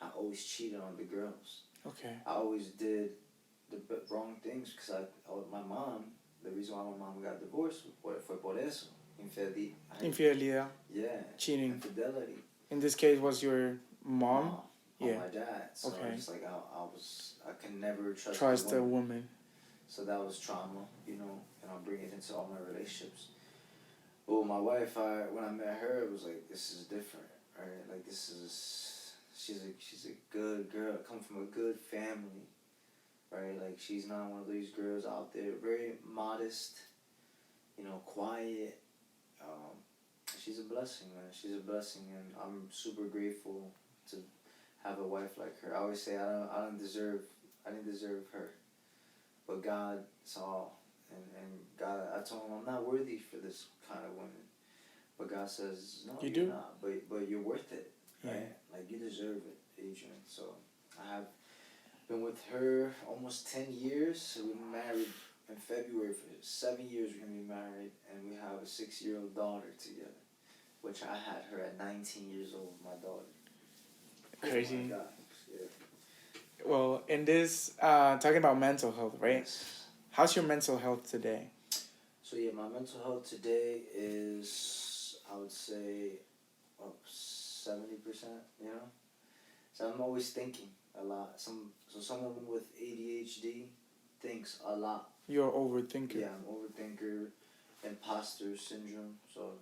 I always cheated on the girls. Okay. I always did the wrong things because my mom. The reason why my mom got divorced fue por eso. Infidelidad. Yeah. Cheating. Infidelity. In this case, was your mom? Yeah. My dad. So okay. Just like I can never trust a woman. So that was trauma, you know, and I'll bring it into all my relationships. But with my wife, when I met her, it was like, this is different, right? Like she's a good girl, come from a good family. Right, like she's not one of these girls out there, very modest, you know, quiet. She's a blessing, man. She's a blessing, and I'm super grateful to have a wife like her. I always say I didn't deserve her, but God saw, and God, I told him I'm not worthy for this kind of woman, but God says no, you're not, but you're worth it, right? Yeah. Like you deserve it, Adrian. So I have been with her almost 10 years. So we've been married in February for 7 years. We're gonna be married, and we have a 6-year-old daughter together, which I had her at 19 years old. My daughter. Crazy. Oh my God. Yeah. Well, in this talking about mental health, right? Yes. How's your mental health today? So yeah, my mental health today is, I would say, 70%. You know, so I'm always thinking a lot. Someone with ADHD thinks a lot. You're an overthinker. Yeah, I'm overthinker, imposter syndrome. So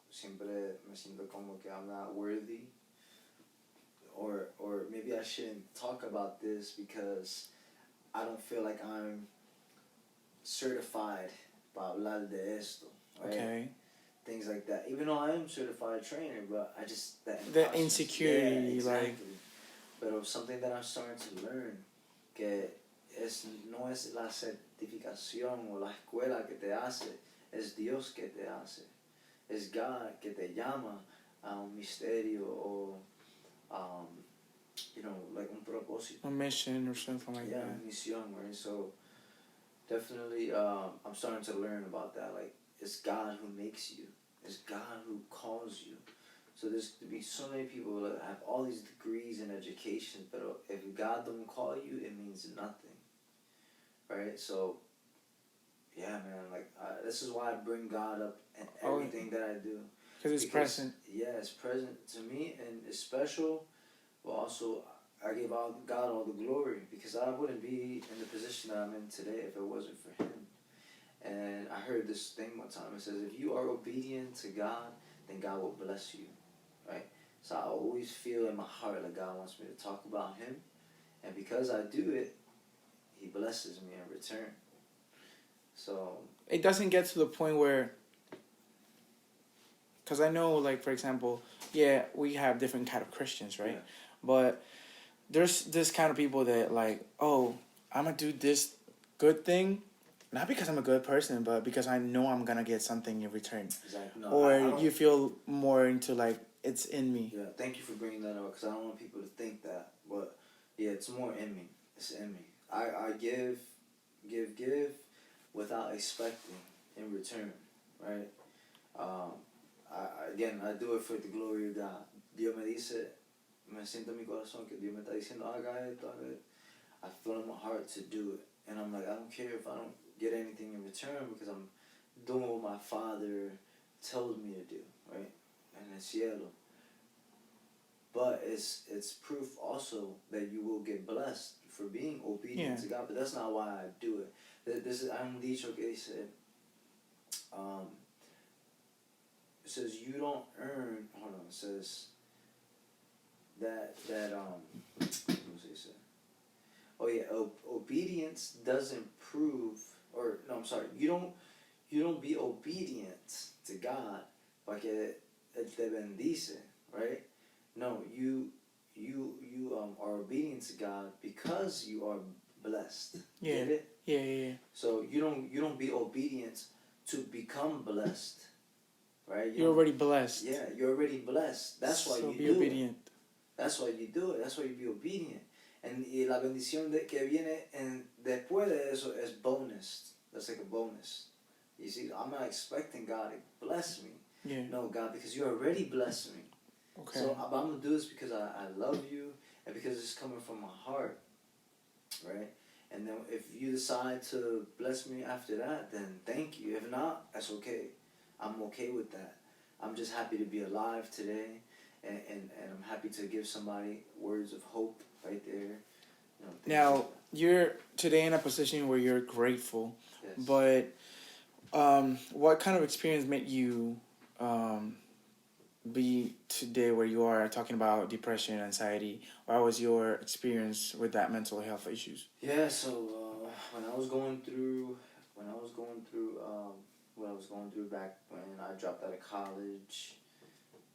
siempre me siento como que I'm not worthy. Or maybe I shouldn't talk about this because I don't feel like I'm certified para hablar de esto. Right? Okay. Things like that. Even though I am certified trainer, but I just the insecurity, yeah, exactly. like. But something that I'm starting to learn, que no es la certificación o la escuela que te hace, es Dios que te hace. Es God que te llama a un misterio o, you know, like un propósito. A mission or something like that. Yeah, misión, right? So definitely I'm starting to learn about that. Like, it's God who makes you. It's God who calls you. So there's to be so many people that have all these degrees and education, but if God don't call you, it means nothing, right? So, yeah, man, like this is why I bring God up in everything that I do. Because it's present. Yeah, it's present to me, and it's special, but also I give God all the glory, because I wouldn't be in the position that I'm in today if it wasn't for Him. And I heard this thing one time. It says, if you are obedient to God, then God will bless you. Right? So I always feel in my heart like God wants me to talk about Him, and because I do it, He blesses me in return. So it doesn't get to the point where, because I know, like, for example, yeah, we have different kind of Christians, right? Yeah. But there's this kind of people that, like, oh, I'm gonna do this good thing, not because I'm a good person, but because I know I'm gonna get something in return. exactly. No, Or I you feel more into, like, it's in me. Yeah, thank you for bringing that up because I don't want people to think that, but yeah, it's more in me. It's in me. I give without expecting in return, right? Um, again, I do it for the glory of God. Dios me dice, me siento en mi corazón que Dios me está diciendo, haga esto, haga esto. I feel in my heart to do it. And I'm like, I don't care if I don't get anything in return because I'm doing what my Father tells me to do, right? And el cielo. But it's proof also that you will get blessed for being obedient to God. But that's not why I do it. This is un dicho que dice, it says you don't earn. Hold on. It says that what does it say? Oh yeah, obedience doesn't prove, or no, I'm sorry. You don't be obedient to God porque él te bendice, right? No, you are obedient to God because you are blessed. Yeah. Get it? Yeah. So you don't be obedient to become blessed, right? You're already blessed. Yeah, you're already blessed. That's why you be do obedient. it. That's why you do it. That's why you be obedient. And la bendición que viene después de eso es bonus. That's like a bonus. You see, I'm not expecting God to bless me. Yeah. No, God, because you already blessed me. Okay. So I'm gonna do this because I love you and because it's coming from my heart, right? And then if you decide to bless me after that, then thank you. If not, that's okay. I'm okay with that. I'm just happy to be alive today, and I'm happy to give somebody words of hope right there. You know, now you're today in a position where you're grateful, yes. But what kind of experience made you be today where you are talking about depression, anxiety? What was your experience with that mental health issues? Yeah, so when I was going through what I was going through back when I dropped out of college,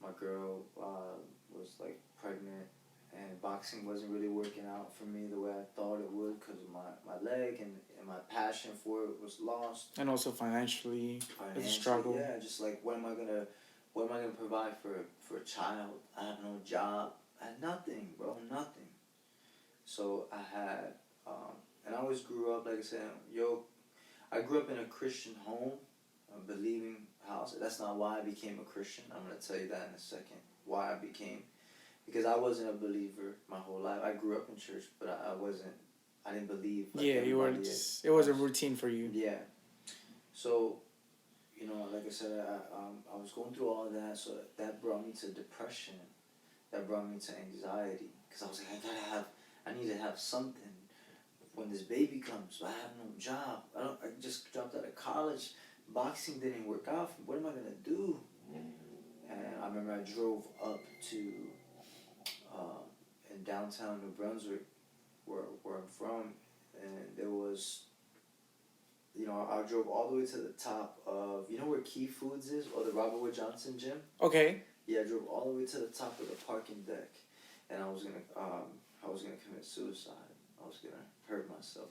my girl was like pregnant, and boxing wasn't really working out for me the way I thought it would because of my leg and my passion for it was lost. And also financially, it's a struggle. Yeah, just like what am I gonna provide for a child? I have no job. I had nothing, bro, nothing. So I had, and I always grew up, like I said, I grew up in a Christian home, a believing house. That's not why I became a Christian. I'm going to tell you that in a second. Why I became. Because I wasn't a believer my whole life. I grew up in church, but I didn't believe. Like you were. It was a routine for you. Yeah. So, you know, like I said, I was going through all of that, so that brought me to depression. That brought me to anxiety. Because I was like, I need to have something when this baby comes. I have no job. I just dropped out of college. Boxing didn't work out. What am I gonna do? And I remember I drove up to in downtown New Brunswick, where I'm from, and there was, you know, I drove all the way to the top of, you know where Key Foods is, or the Robert Wood Johnson gym. Okay. Yeah, I drove all the way to the top of the parking deck, and I was gonna commit suicide. I was gonna hurt myself.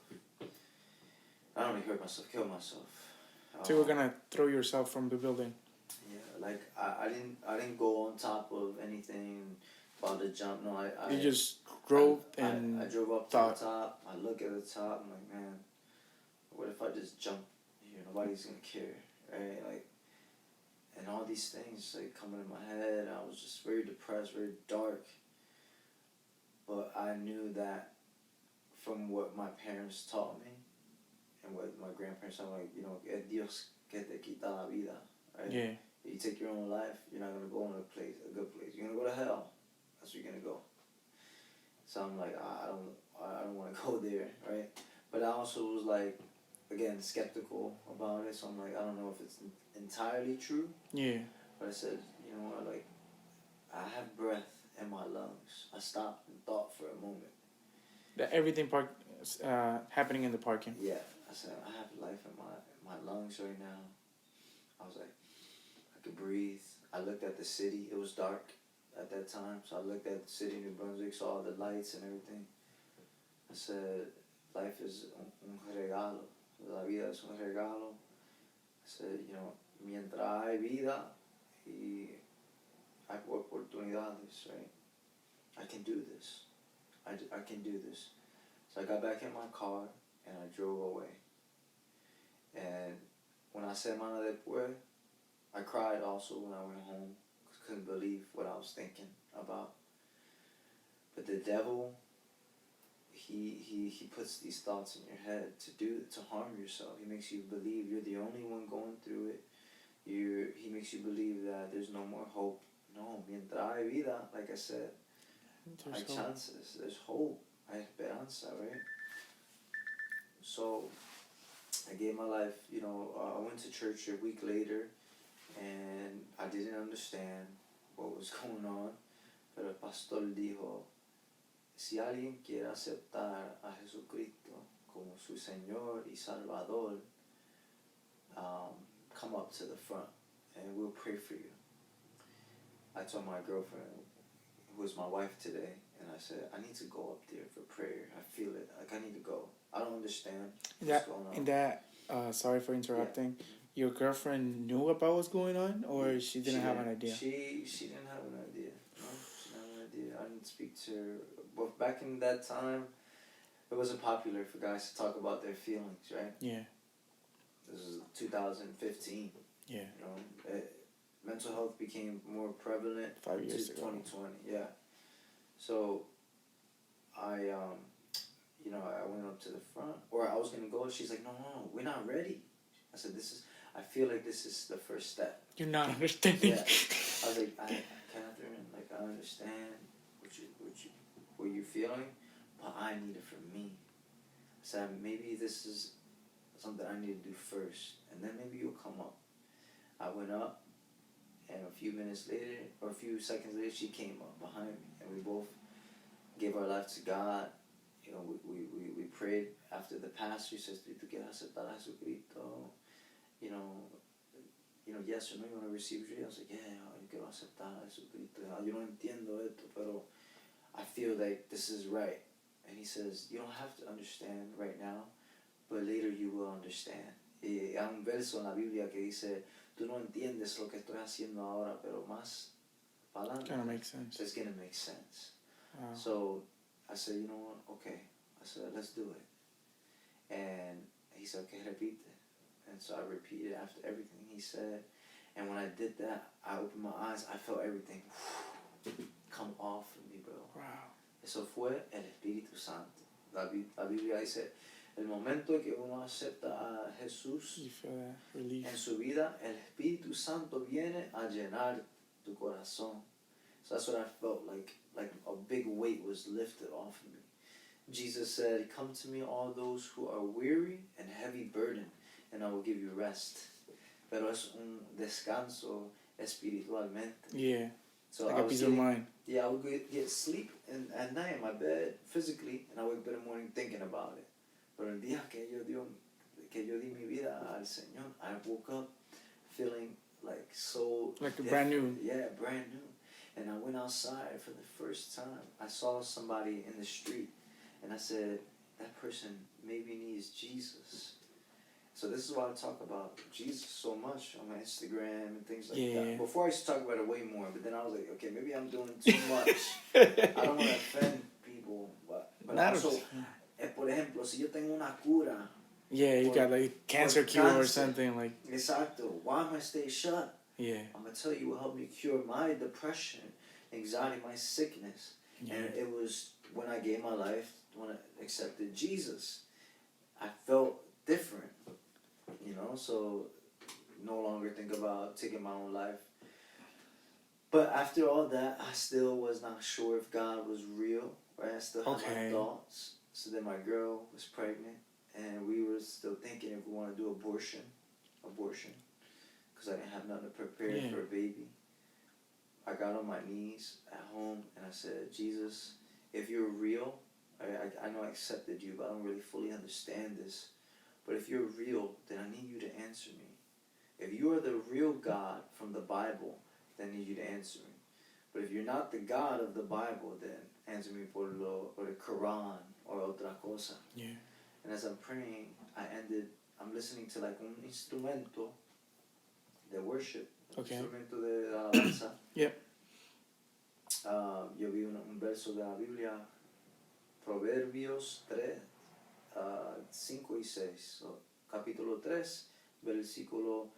Not only hurt myself, kill myself. So you were gonna throw yourself from the building. Yeah, like I didn't go on top of anything about the jump. No, you just drove I drove up to the top. I look at the top. I'm like, man, what if I just jump here? Nobody's gonna care, right? Like, and all these things like coming in my head. I was just very depressed, very dark. But I knew that from what my parents taught me and what my grandparents taught me, like, you know, es Dios que te quita la vida, right? Yeah. If you take your own life, you're not gonna go in a good place. You're gonna go to hell. That's where you're gonna go. So I'm like, I don't want to go there, right? But I also was like, again, skeptical about it. So I'm like, I don't know if it's entirely true. Yeah. But I said, you know what, like, I have breath in my lungs. I stopped and thought for a moment. That everything happening in the parking. Yeah, I said, I have life in my lungs right now. I was like, I could breathe. I looked at the city. It was dark at that time, so I looked at the city of New Brunswick, saw all the lights and everything. I said, life is un regalo. La vida es un regalo. I said, mientras hay vida y hay oportunidades, right? I can do this. I can do this. So I got back in my car and I drove away. And when I said Mana después, I cried also when I went home. Couldn't believe what I was thinking about. But the devil, he puts these thoughts in your head to harm yourself. He makes you believe you're the only one going through it. He makes you believe that there's no more hope. No, mientras hay vida, like I said, hay chances. There's hope. Hay esperanza, right? So I gave my life, I went to church a week later and I didn't understand what was going on. Pero el pastor dijo, si alguien quiere aceptar a Jesucristo como su Señor y Salvador, come up to the front and we'll pray for you. I told my girlfriend, who is my wife today, and I said, I need to go up there for prayer. I feel it. Like, I need to go. I don't understand what's going on. Sorry for interrupting. Yeah. Your girlfriend knew about what's going on, or she didn't have an idea? She didn't have an idea. No, she didn't have an idea. I didn't speak to her. But back in that time, it wasn't popular for guys to talk about their feelings, right? Yeah. This is 2015. Yeah. Mental health became more prevalent 5 years ago. 2020. Yeah. So I went up to the front, or I was gonna go. She's like, no, we're not ready. I said, I feel like this is the first step. You're not understanding. Yeah. I was like, Catherine, like, I understand what you're feeling, but I need it for me. I said, maybe this is something I need to do first, and then maybe you'll come up. I went up, and a few minutes later, or a few seconds later, she came up behind me, and we both gave our life to God. We prayed after the pastor says, ¿Tú quieres aceptar a Jesucristo? Yes or no, you want to receive Jesus? I was like, yeah, yo quiero aceptar a Jesucristo. Yo no entiendo esto, pero I feel like this is right. And he says, you don't have to understand right now, but later you will understand. Hay un verso en la Biblia que dice, tú no entiendes lo que estoy haciendo ahora, pero más para adelante. It's gonna make sense. It's gonna make sense. Wow. So I said, you know what? Okay. I said, let's do it. And he said, okay, repite. And so I repeated after everything he said. And when I did that, I opened my eyes. I felt everything come off of me, bro. Wow. Eso fue el Espíritu Santo. La Biblia dice, el momento que uno acepta a Jesús en su vida, el Espíritu Santo viene a llenar tu corazón. So that's what I felt like a big weight was lifted off of me. Jesus said, come to me, all those who are weary and heavy burdened, and I will give you rest. Pero es un descanso espiritualmente. Yeah. So like a peace of mind. Yeah, I would get sleep at night in my bed physically, and I wake up in the morning thinking about it. Pero el día que yo di mi vida al Señor, I woke up feeling like so like brand new. Yeah, brand new. And I went outside for the first time. I saw somebody in the street, and I said, that person maybe needs Jesus. So this is why I talk about Jesus so much on my Instagram and things like that. Before I used to talk about it way more, but then I was like, okay, maybe I'm doing too much. I don't want to offend people, but also, por ejemplo, si yo tengo una cura. Yeah, you got like cancer cure or something like. Exacto. Why am I stay shut? Yeah. I'm gonna tell you what helped me cure my depression, anxiety, my sickness, and it was when I gave my life, when I accepted Jesus. I felt different. So no longer think about taking my own life. But after all that, I still was not sure if God was real, right? I still had my thoughts. So then my girl was pregnant, and we were still thinking if we want to do abortion, because I didn't have nothing to prepare for a baby. I got on my knees at home and I said, Jesus, if you're real, I know I accepted you, but I don't really fully understand this. But if you're real, then I need you to answer me. If you are the real God from the Bible, then I need you to answer me. But if you're not the God of the Bible, then answer me por the Quran or otra cosa. Yeah. And as I'm praying, I'm listening to like un instrumento de worship. Okay. Instrumento de alabanza. Yep. Yo vi un verso de la Biblia, Proverbios 3, 5 y 6. So, capítulo 3, versículo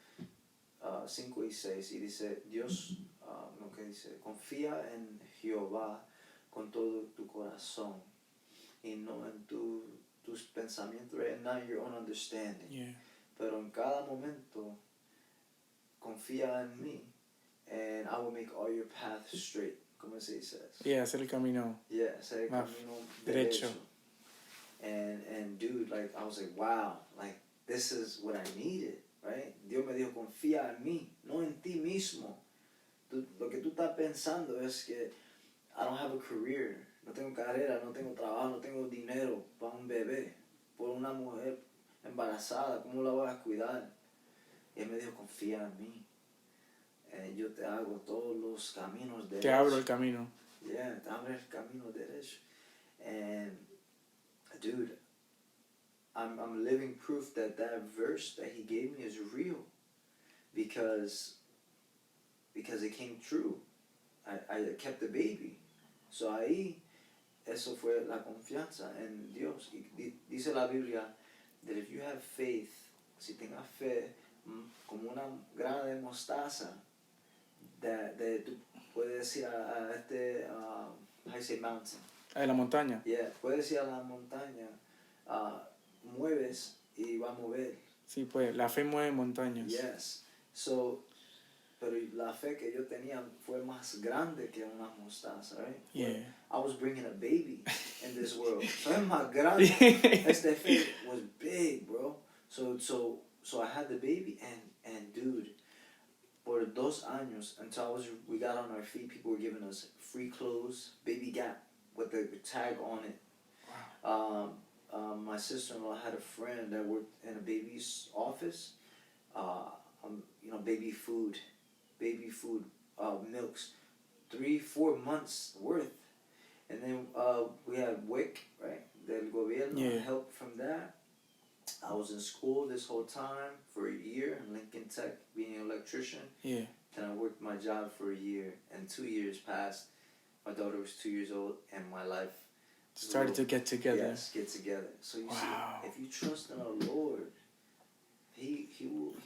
5 y 6. Y dice, Dios, lo que dice, confía en Jehová con todo tu corazón y no en tus pensamientos, and not your own understanding. Yeah. Pero en cada momento, confía en mí, and I will make all your paths straight. Como se dice eso? Yeah, hacer el camino. Yeah, hacer el camino derecho. And dude, like, I was like, wow, like, this is what I needed, right? Dios me dijo, confía en mí, no en ti mismo. Lo que tú estás pensando es que I don't have a career, no tengo carrera, no tengo trabajo, no tengo dinero para un bebé, por una mujer embarazada, ¿cómo la vas a cuidar? Y él me dijo, confía en mí. Yo te hago todos los caminos derechos. Te abro el camino. Yeah, te abro el camino derecho. And dude, I'm living proof that verse that he gave me is real, because it came true. I kept the baby. So ahí, eso fue la confianza en Dios. Y dice la Biblia that if you have faith, si tengas fe como una grana de mostaza, de tú puedes ir a este, how you say mountain? A la montaña. Yeah, puedes ir a la montaña, mueves y va a mover. Sí, pues, la fe mueve montañas. Yes. So, pero la fe que yo tenía fue más grande que una mostaza, right? Yeah. I was bringing a baby in this world. So es más grande. Este fe was big, bro. So I had the baby, and dude, for 2 años, until we got on our feet, people were giving us free clothes, Baby Gap, with the tag on it. Wow. My sister-in-law had a friend that worked in a baby's office. Baby food, milks, 3-4 months worth. And then we had WIC, right? Del gobierno, yeah. Help from that. I was in school this whole time for a year in Lincoln Tech, being an electrician. Yeah. Then I worked my job for a year, and 2 years passed. My daughter was 2 years old, and my life started to get together. Yes, get together. So you wow. see, if you trust in the Lord, He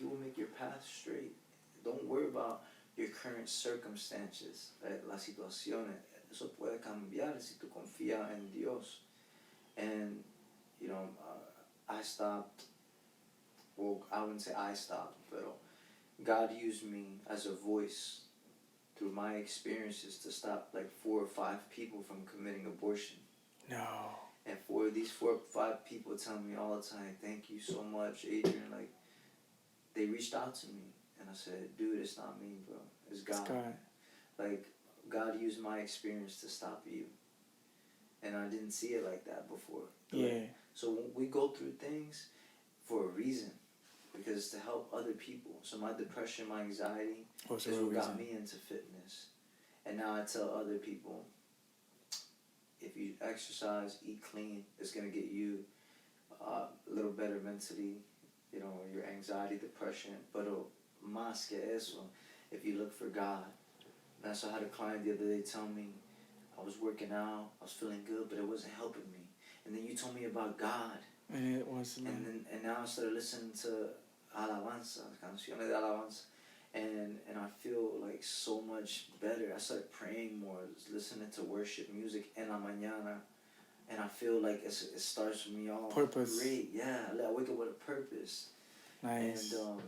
will make your path straight. Don't worry about your current circumstances, right? Las situaciones. Eso puede cambiar si tú confías en Dios. And I stopped. Well, I wouldn't say I stopped, but God used me as a voice through my experiences to stop like 4 or 5 people from committing abortion. No. And for these 4 or 5 people telling me all the time, thank you so much, Adrian, like, they reached out to me, and I said, dude, it's not me, bro, it's God. It's God. Like, God used my experience to stop you. And I didn't see it like that before. Yeah. Like, so when we go through things for a reason, because it's to help other people. So my depression, my anxiety is what got me into fitness. And now I tell other people, if you exercise, eat clean, it's going to get you a little better mentally, your anxiety, depression. But más que eso, if you look for God. And so I had a client the other day tell me, I was working out, I was feeling good, but it wasn't helping me. And then you told me about God. And it wasn't. And now I started listening to alabanza, canciones de alabanza. And I feel like so much better. I started praying more, listening to worship music en la mañana. And I feel like it starts me off purpose. Great. Yeah, I wake up with a purpose. Nice. And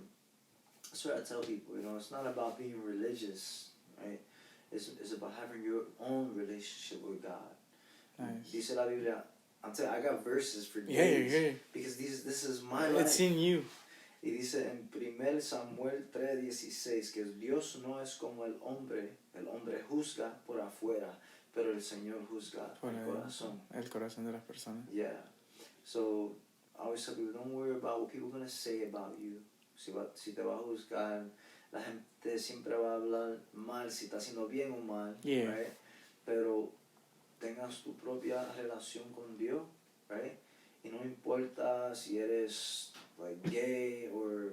that's what I tell people, it's not about being religious, right? It's about having your own relationship with God. Nice. Dice la Biblia, I got verses for days. Yeah. Because this is my life. It's in you. Y dice en 1 Samuel 3:16 que Dios no es como el hombre juzga por afuera, pero el Señor juzga el corazón. El corazón de las personas. Yeah. So, I always tell people, don't worry about what people are going to say about you. Si te va a juzgar, la gente siempre va a hablar mal, si está haciendo bien o mal, Yeah. right? Pero tengas tu propia relación con Dios, right? Y no importa si eres like gay or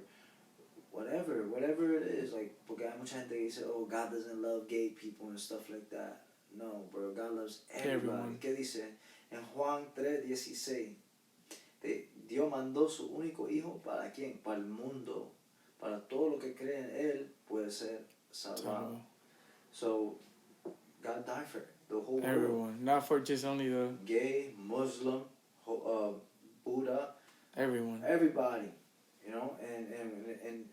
whatever it is, like, porque hay mucha gente que dice, oh, God doesn't love gay people and stuff like that. No, bro, God loves everybody. Everyone. ¿Qué dice? En Juan 3:16, Dios mandó su único hijo ¿para quién? Para el mundo, para todo lo que cree en él puede ser salvado. So, God died for the whole world. Everyone, not for just only the gay, Muslim, Buddha, everyone. Everybody, you know, and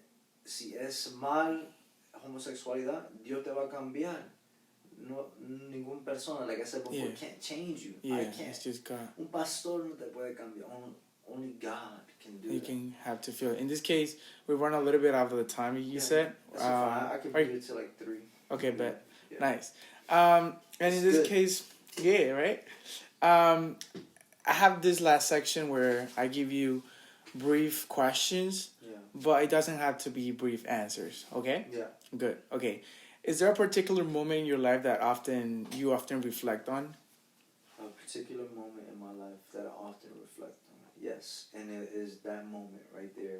si es mal homosexualidad, Dios te va a cambiar. No, ninguna persona, like I said before, can't change you. Yeah, I can't. it's just God. Un pastor no te puede cambiar. Only God can do You that. can have to feel it. In this case, we run a little bit out of the time you said. That's fine. I can do it to like 3. Okay, bet. Yeah. Nice. And it's in this good. case, yeah, right? I have this last section where I give you brief questions, but it doesn't have to be brief answers, okay? Yeah. Good. Okay. Is there a particular moment in your life that you often reflect on? A particular moment in my life that I often reflect on. Yes, and it is that moment right there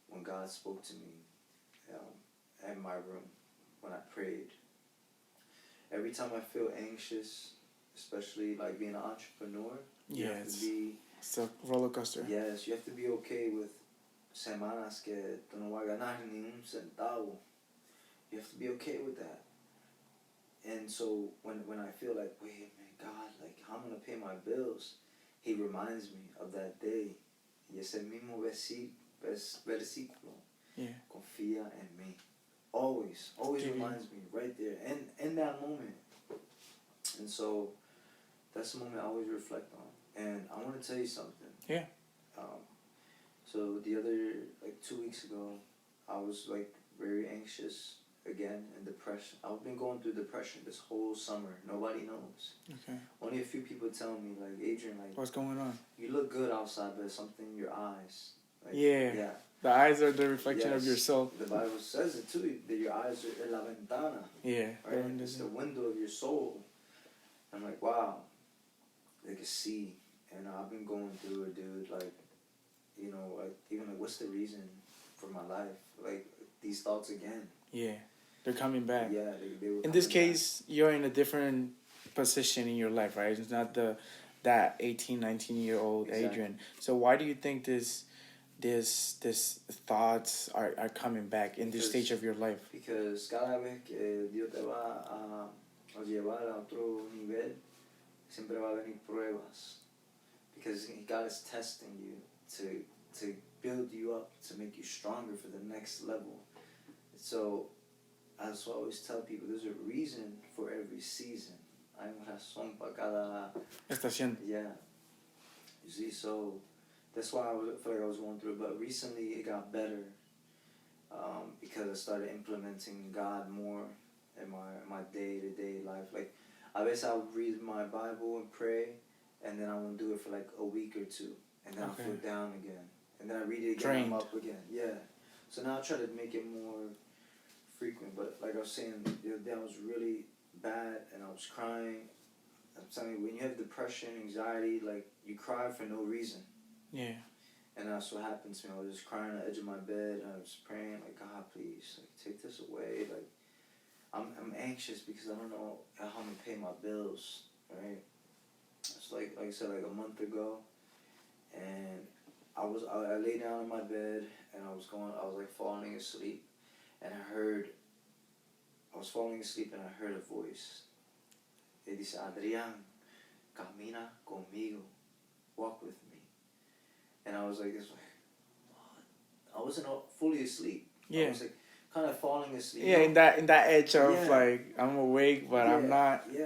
when God spoke to me in my room when I prayed. Every time I feel anxious, especially like being an entrepreneur, you have to be... It's a roller coaster. Yes, you have to be okay with semanas que tú no vas a ganar ni un centavo. You have to be okay with that. And so when I feel like, wait, man, God, like, how I'm going to pay my bills, He reminds me of that day. Y ese mismo versículo. Yeah. Confía en mí. Always reminds me right there. And in that moment. And so that's the moment I always reflect on. And I want to tell you something. Yeah. So the other, like 2 weeks ago, I was like very anxious again and depression. I've been going through depression this whole summer. Nobody knows. Okay. Only a few people tell me, like, Adrian, like, what's going on? You look good outside, but it's something in your eyes. Like, yeah. The eyes are the reflection of your soul. The Bible says it too, that your eyes are la ventana. Yeah. Right? It's the window of your soul. I'm like, wow, they can see. And I've been going through it, dude. Like, you know, like, even like, what's the reason for my life? Like, these thoughts again. Yeah. They're coming back. Yeah, they were in this case, you're in a different position in your life, right? It's not that 18, 19-year-old Adrian. So why do you think this thoughts are coming back in this stage of your life? Because cada vez que Dios te va a llevar a otro nivel, siempre va a venir pruebas. Because God is testing you to build you up, to make you stronger for the next level. So, as I always tell people, there's a reason for every season. Hay una razón para cada estación. Yeah. You see, so that's why I feel like I was going through it. But recently it got better because I started implementing God more in my day-to-day life. Like, a veces I would read my Bible and pray, and then I won't do it for like a week or two. And then I feel down again. And then I read it again, I'm up again. Yeah. So now I try to make it more frequent. But like I was saying, the other day I was really bad and I was crying. I'm telling you, when you have depression, anxiety, like, you cry for no reason. Yeah. And that's what happened to me. I was just crying on the edge of my bed, and I was praying, like, God, please, like, take this away. Like, I'm anxious because I don't know how I'm gonna pay my bills, right? It's like I said, like a month ago, and I lay down in my bed, and I was like falling asleep, and I was falling asleep, and I heard a voice. It dice, Adrian, camina conmigo, walk with me. And I was like, this, what? I wasn't fully asleep. Yeah. I was like kind of falling asleep. Yeah, in that edge of like, I'm awake, but I'm not. Yeah,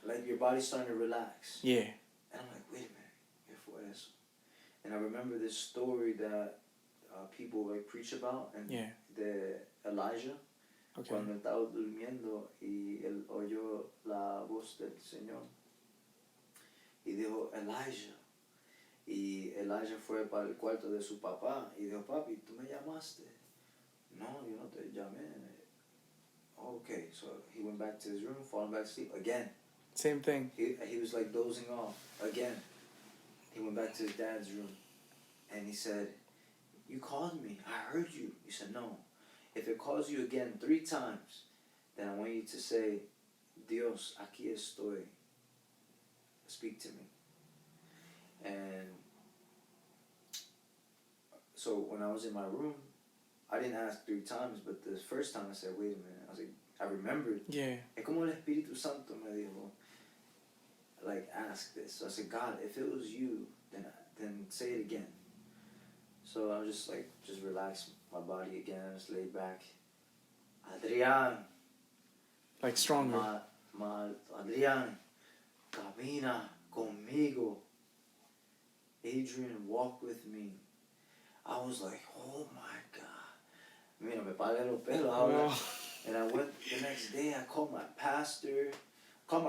like your body's starting to relax. Yeah. And I'm like, wait a minute, ¿qué fue eso? And I remember this story that people like preach about, and Yeah. de Elijah. Okay. Cuando estaba durmiendo y él oyó la voz del Señor y dijo Elijah. Y Elijah fue para el cuarto de su papá y dijo, papi, ¿tú me llamaste? No, yo no te llamé. Okay, so he went back to his room, falling back asleep again. Same thing. He was like dozing off again. He went back to his dad's room and he said, you called me. I heard you. He said, no. If it calls you again 3 times, then I want you to say, Dios, aquí estoy. Speak to me. And so when I was in my room, I didn't ask 3 times, but the first time I said, wait a minute. I was like, I remembered. Yeah. Es como el Espíritu Santo me dijo, like, ask this. So I said, God, if it was you, then say it again. So I was just relaxed my body again, just laid back. Adrian. Like stronger. Adrian, camina conmigo. Adrian, walk with me. I was like, oh my God. Mira, me paré los pelos ahora. Oh. And I went the next day, I called my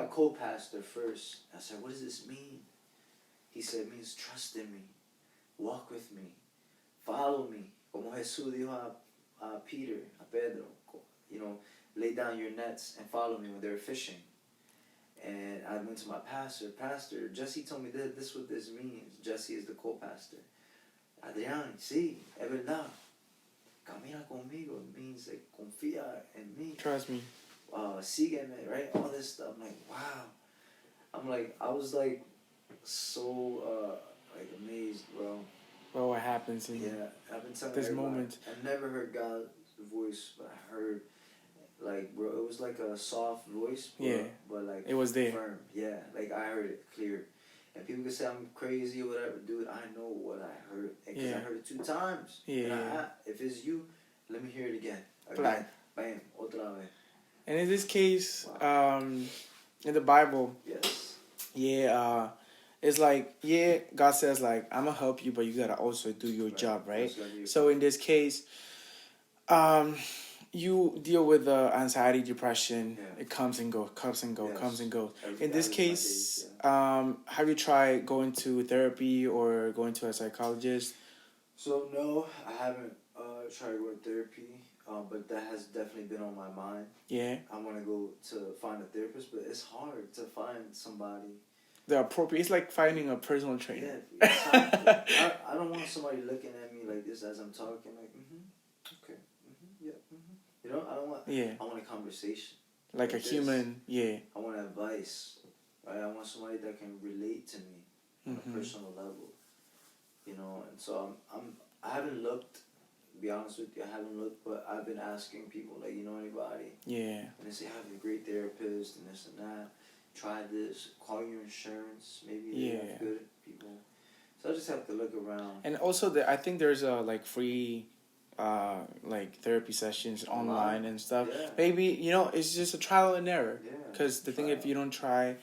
co-pastor first. I said, what does this mean? He said, it means trust in me. Walk with me. Follow me. Como Jesús dijo a Peter, a Pedro, you know, lay down your nets and follow me when they were fishing. And I went to my pastor, Jesse told me this is what this means. Jesse is the co-pastor. Adrian, sí, es verdad. Camina conmigo. It means like, confía en mí. Trust me. Sígueme, right? All this stuff. I'm like, wow. I was like, so, like amazed, bro. Well, what happens in I've been telling this everybody, moment. I've never heard God's voice, but I heard, like, bro, it was like a soft voice, but like, it was there. Firm. Yeah, like I heard it clear. And people can say I'm crazy or whatever, dude. I know what I heard, because I heard it 2 times. Yeah. If it's you, let me hear it again. Like, bam, otra vez. And in this case, in the Bible, yes, it's like, God says like, I'm gonna help you, but you gotta also do your job, right? So in this case, you deal with anxiety, depression. It comes and goes, comes and goes. In this case, have you tried going to therapy or going to a psychologist? So no, I haven't tried going to therapy, but that has definitely been on my mind. Yeah. I want to go to find a therapist, but it's hard to find somebody. The appropriate. It's like finding a personal trainer. Yeah, exactly. I don't want somebody looking at me like this as I'm talking, like, okay, yeah, You know, I don't want. Yeah. I want a conversation. Like a this. human. Yeah. I want advice. Right. I want somebody that can relate to me on a personal level. You know, and so I haven't looked. To be honest with you, I haven't looked, but I've been asking people, like, you know anybody? Yeah. And they say, I have a great therapist and this and that. Try this. Call your insurance. Maybe they have good people. So I just have to look around. And also, I think there's like free, like therapy sessions online and stuff. Yeah. Maybe, you know, it's just a trial and error. Yeah. Because the thing, if you don't try,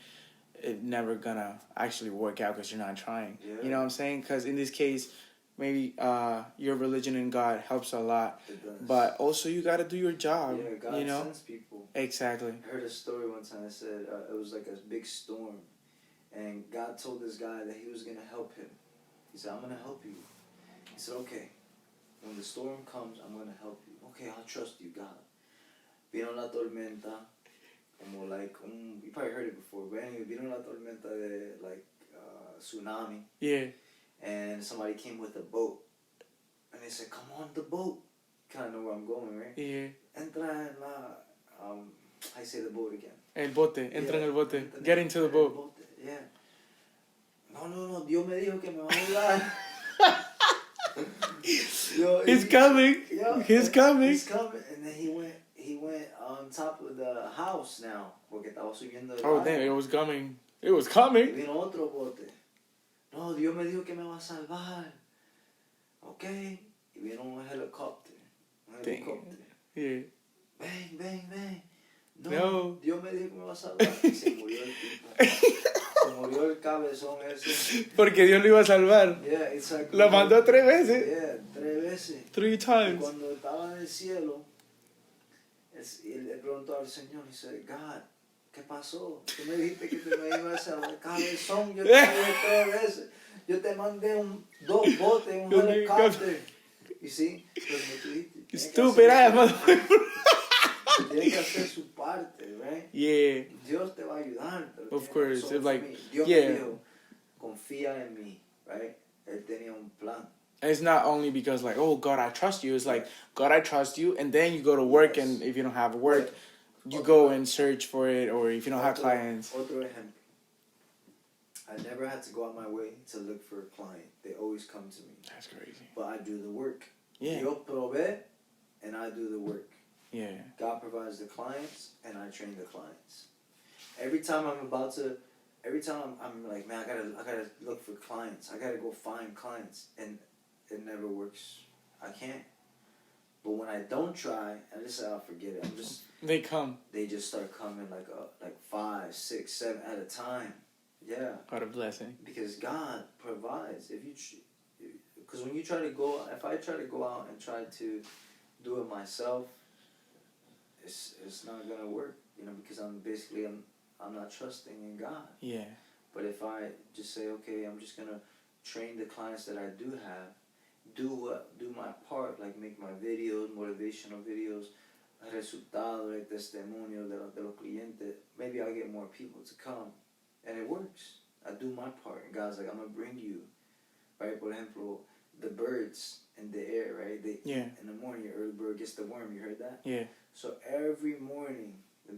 it's never gonna actually work out because you're not trying. Yeah. You know what I'm saying? Because in this case, maybe your religion in God helps a lot. It does. But also, you gotta do your job. Yeah, God you know? sends people. Exactly. I heard a story one time that said it was like a big storm, and God told this guy that he was going to help him. He said, I'm going to help you. He said, okay, when the storm comes, I'm going to help you. Okay, I'll trust you, God. Vino la tormenta, como like, you probably heard it before, but anyway, vino la tormenta de like tsunami. Yeah. And somebody came with a boat, and they said, come on the boat. Kind of know where I'm going, right? Yeah. Entra en la... I say the boat again. El bote. Entra en el bote. Get into the boat. Yeah. No. Dios me dijo que me va a ayudar. He's coming. He's coming. He's coming. And then he went on top of the house now. Porque estaba subiendo el Oh, damn. It was coming. It was coming. Y vino otro bote. No, Dios me dijo que me va a salvar. Okay. Y vino un helicóptero. Yeah. Bang. No. Dios me dijo que me va a salvar. Y se murió el tipo. Se murió el cabezón ese. Porque Dios lo iba a salvar. Yeah, exactly. Lo mandó 3 veces. Yeah, 3 veces. 3 Y times. cuando estaba en el cielo, él le preguntó al Señor, y dice, God, ¿qué pasó? Tú me dijiste que te me ibas a cabezón, yo te dije 3 veces. Yo te mandé 2 botes, un helicóptero. Y sí, pero como tú dijiste, Stupid ass motherfucker. tiene que hacer su parte, right? Yeah. Dios te va a ayudar. Of course. So It's like, Dios me yeah. dijo, confía en mí, right? Él tenía un plan. It's not only because like, oh God, I trust you. It's like, God, I trust you, and then you go to work, Yes. and if you don't have work, you Otro- go and search for it, or if you don't have clients. Otro ejemplo. I never had to go out my way to look for a client. They always come to me. That's crazy. But I do the work. Yeah. Dios provee, and I do the work. Yeah. God provides the clients, and I train the clients. Every time I'm like, man, I gotta look for clients. I gotta go find clients, and it never works. I can't. But when I don't try, I just say I'll forget it. They come. They just start coming like 5, 6, 7 at a time. Yeah. What a blessing. Because God provides. Because when you try to go, if I try to go out and try to do it myself, it's not gonna work. Because I'm not trusting in God. Yeah. But if I just say, okay, I'm just gonna train the clients that I do have, do my part, like make my videos, motivational videos, resultados, testimonio de los clientes. Maybe I'll get more people to come, and it works. I do my part, and God's like, I'm gonna bring you, right? Por ejemplo, the birds in the air, right? In the morning, your early bird gets the worm. You heard that? Yeah. So every morning, the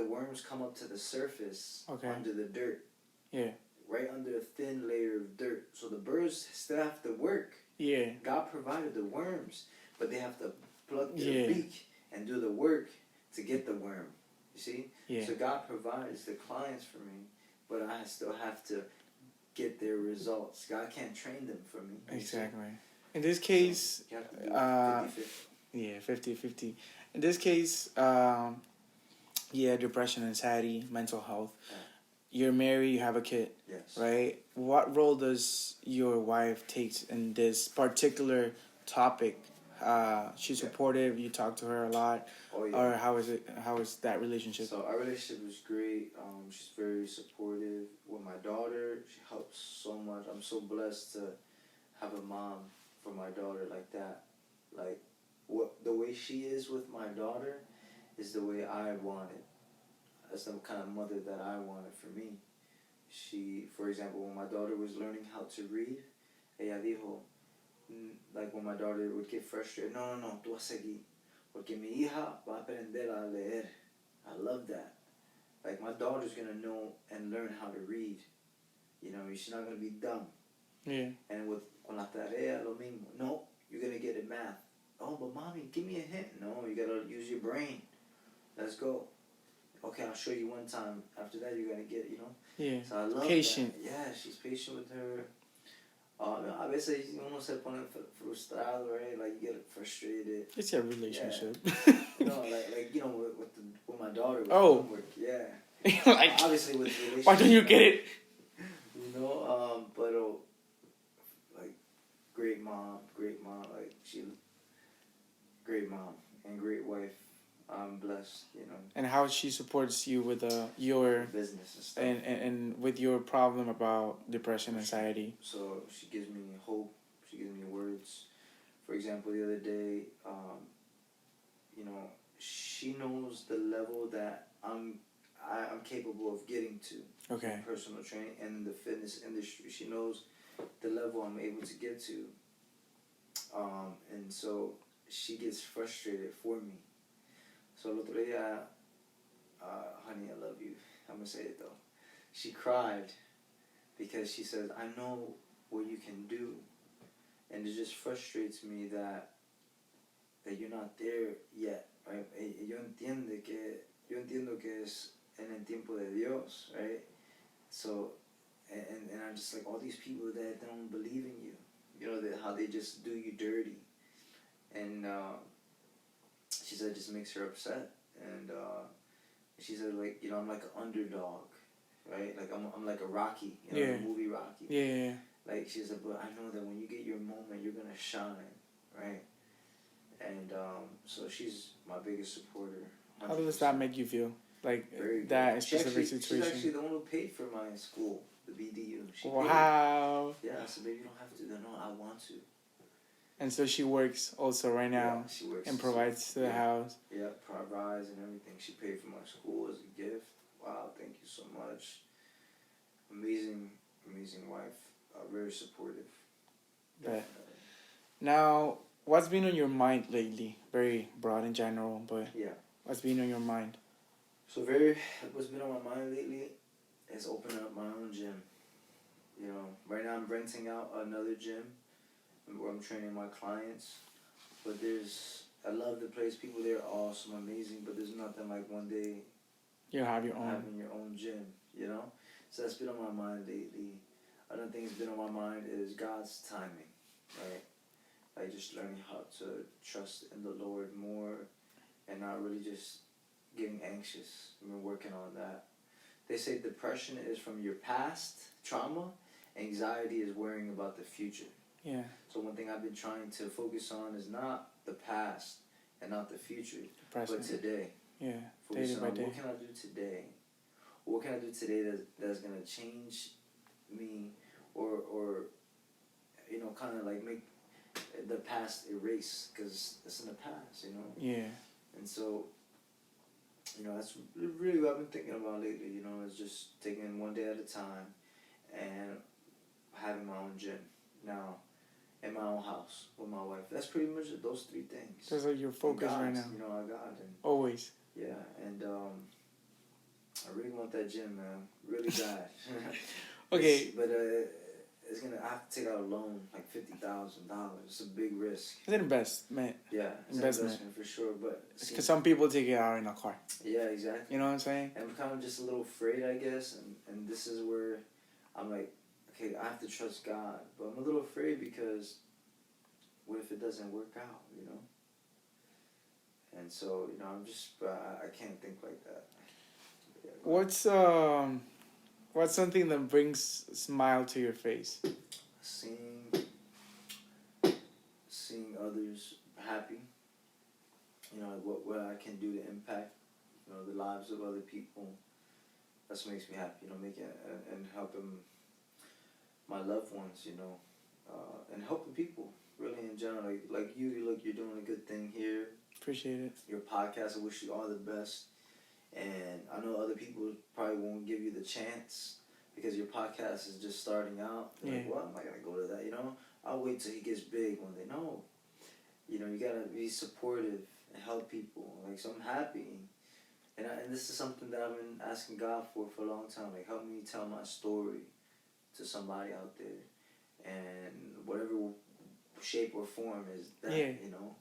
worms come up to the surface under the dirt. Yeah. Right under a thin layer of dirt. So the birds still have to work. Yeah. God provided the worms, but they have to plug their beak and do the work to get the worm. You see? Yeah. So God provides the clients for me, but I still have to get their results. God can't train them for me. Exactly. In this case, so you have to do 50-50. Yeah, 50-50. In this case, depression, anxiety, mental health. Yeah. You're married, you have a kid. Yes. Right? What role does your wife take in this particular topic? She's supportive, you talk to her a lot. Oh, yeah. Or how is that relationship? So our relationship is great. She's very supportive with my daughter. She helps so much. I'm so blessed to have a mom for my daughter like that. Like the way she is with my daughter is the way I want it. That's the kind of mother that I wanted for me. She, for example, when my daughter was learning how to read, ella dijo, like when my daughter would get frustrated, no, tú vas a seguir, porque mi hija va a aprender a leer. I love that. Like my daughter's gonna know and learn how to read. She's not gonna be dumb. Yeah. And con la tarea lo mismo. No, you're gonna get it math. Oh, but mommy, give me a hint. No, you gotta use your brain. Let's go. Okay, I'll show you one time. After that, you're gonna get it, Yeah. So I love patient. that. Yeah, she's patient with her. A veces uno se pone frustrado, right? Like you get frustrated. It's a relationship. Yeah. With my daughter. With homework. Yeah. Like, obviously with relationship. Why don't you get it? But like great mom, like great mom and great wife. I'm blessed, And how she supports you with your business and stuff. And with your problem about depression, anxiety. So she gives me hope. She gives me words. For example, the other day, she knows the level that I'm capable of getting to. Okay. In personal training and in the fitness industry. She knows the level I'm able to get to. And so she gets frustrated for me. So el otro día, honey, I love you. I'm going to say it though. She cried because she says, I know what you can do. And it just frustrates me that you're not there yet, right? Yo entiendo que es en el tiempo de Dios, right? So, and I'm just like, all these people that don't believe in you, how they just do you dirty. And she said it just makes her upset. And she said, like, I'm like an underdog, right? Like I'm like a Rocky, the movie Rocky. Yeah. Like, she said, but I know that when you get your moment, you're gonna shine, right? And so she's my biggest supporter. 100%. How does that make you feel? Like Very that good. specific situation. She's actually the one who paid for my school, the BDU. She wow. paid. Yeah, I said, baby, you don't have to. No, I want to. And so she works also right now. Yeah, she works and provides to the house. Yeah, provides and everything. She paid for my school as a gift. Wow, thank you so much. Amazing wife. Very supportive. But now, what's been on your mind lately? Very broad in general, but yeah. What's been on your mind? So what's been on my mind lately is opening up my own gym. You know, right now I'm renting out another gym where I'm training my clients. But I love the place. People there are awesome, amazing. But there's nothing like one day you have your own. Having your own gym, you know? So that's been on my mind lately. Another thing that's been on my mind is God's timing, right? Like just learning how to trust in the Lord more and not really just getting anxious. I've been working on that. They say depression is from your past trauma. Anxiety is worrying about the future. Yeah. So one thing I've been trying to focus on is not the past and not the future, but today. Yeah. Focus on what can I do today? What can I do today that's gonna change me, or you know, kind of like make the past erase, because it's in the past, you know. Yeah. And so, you know, that's really what I've been thinking about lately. You know, is just taking one day at a time, and having my own gym now, in my own house with my wife. That's pretty much those three things. Those are your focus right now. You know, I got it. Always. Yeah, and I really want that gym, man. Really bad. Okay. But I have to take out a loan, like $50,000. It's a big risk. It's an investment. Yeah, it's investment. An investment for sure. But because some people take it out in a car. Yeah, exactly. You know what I'm saying? And I'm kind of just a little afraid, I guess. And this is where I'm like, okay, I have to trust God. But I'm a little afraid because what if it doesn't work out, you know? And so, you know, I can't think like that. Yeah, what's something that brings a smile to your face? Seeing others happy. You know, what I can do to impact, you know, the lives of other people. That's what makes me happy, you know, making and helping my loved ones, you know, and helping people really in general. Like you, look, you're doing a good thing here. Appreciate it. Your podcast, I wish you all the best. And I know other people probably won't give you the chance because your podcast is just starting out. They're like, well, I'm not going to go to that, you know? I'll wait till he gets big one day. No. You know, you got to be supportive and help people. Like, so I'm happy. And this is something that I've been asking God for a long time. Like, help me tell my story to somebody out there. And whatever shape or form is that, you know?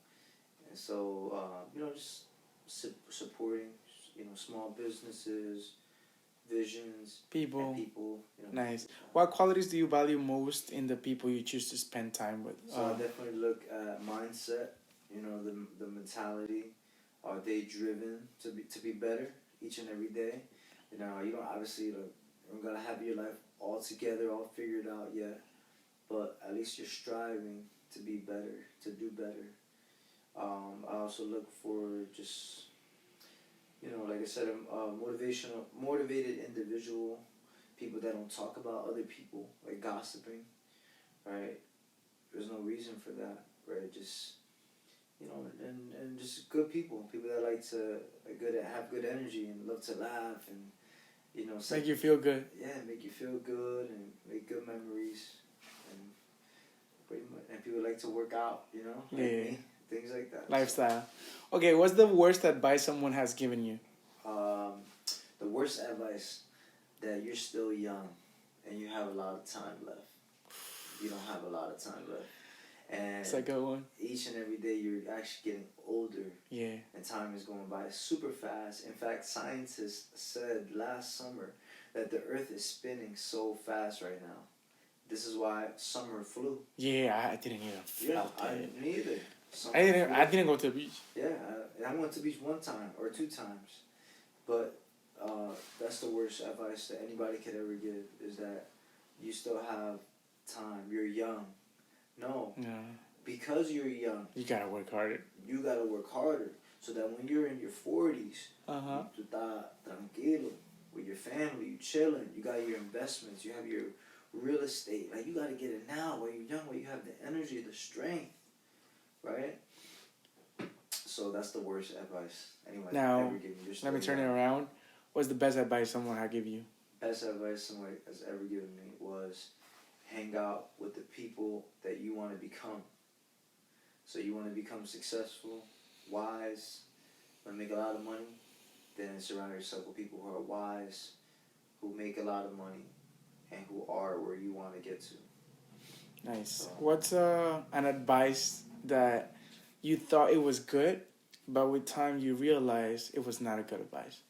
And so, you know, just supporting, you know, small businesses, visions, people. You know, nice. What qualities do you value most in the people you choose to spend time with? So I definitely look at mindset. You know, the mentality. Are they driven to be better each and every day? You know, you don't obviously you don't gotta have your life all together, all figured out yet, but at least you're striving to be better, to do better. I also look for just, you know, like I said, motivated individual, people that don't talk about other people, like gossiping, right? There's no reason for that, right? Just, you know, and just good people that like to, have good energy and love to laugh and, you know. Make you feel good. Yeah, make you feel good and make good memories and pretty much, and people like to work out, you know, like me. Things like that. Lifestyle. Okay, what's the worst advice someone has given you? The worst advice, that you're still young and you have a lot of time left. You don't have a lot of time left. And it's a good one. Each and every day you're actually getting older. Yeah. And time is going by super fast. In fact, scientists said last summer that the earth is spinning so fast right now. This is why summer flew. Yeah, I didn't even feel that. Me either. I didn't go to the beach. Yeah, I went to the beach one time or 2 times, but that's the worst advice that anybody could ever give, is that you still have time. young. No. No. Because you're young. You gotta work harder. You gotta work harder. So that when you're in your 40s, you tá tranquilo with your family, you chilling, you got your investments, you have your real estate. Like, you gotta get it now while you're young, while you have the energy, the strength. Right? So that's the worst advice anyone now, ever given you. Let me turn it around. What's the best advice someone had give you? Best advice someone has ever given me was hang out with the people that you want to become. So you want to become successful, wise, want to make a lot of money, then surround yourself with people who are wise, who make a lot of money, and who are where you want to get to. Nice. So, what's an advice that you thought it was good, but with time you realized it was not a good advice?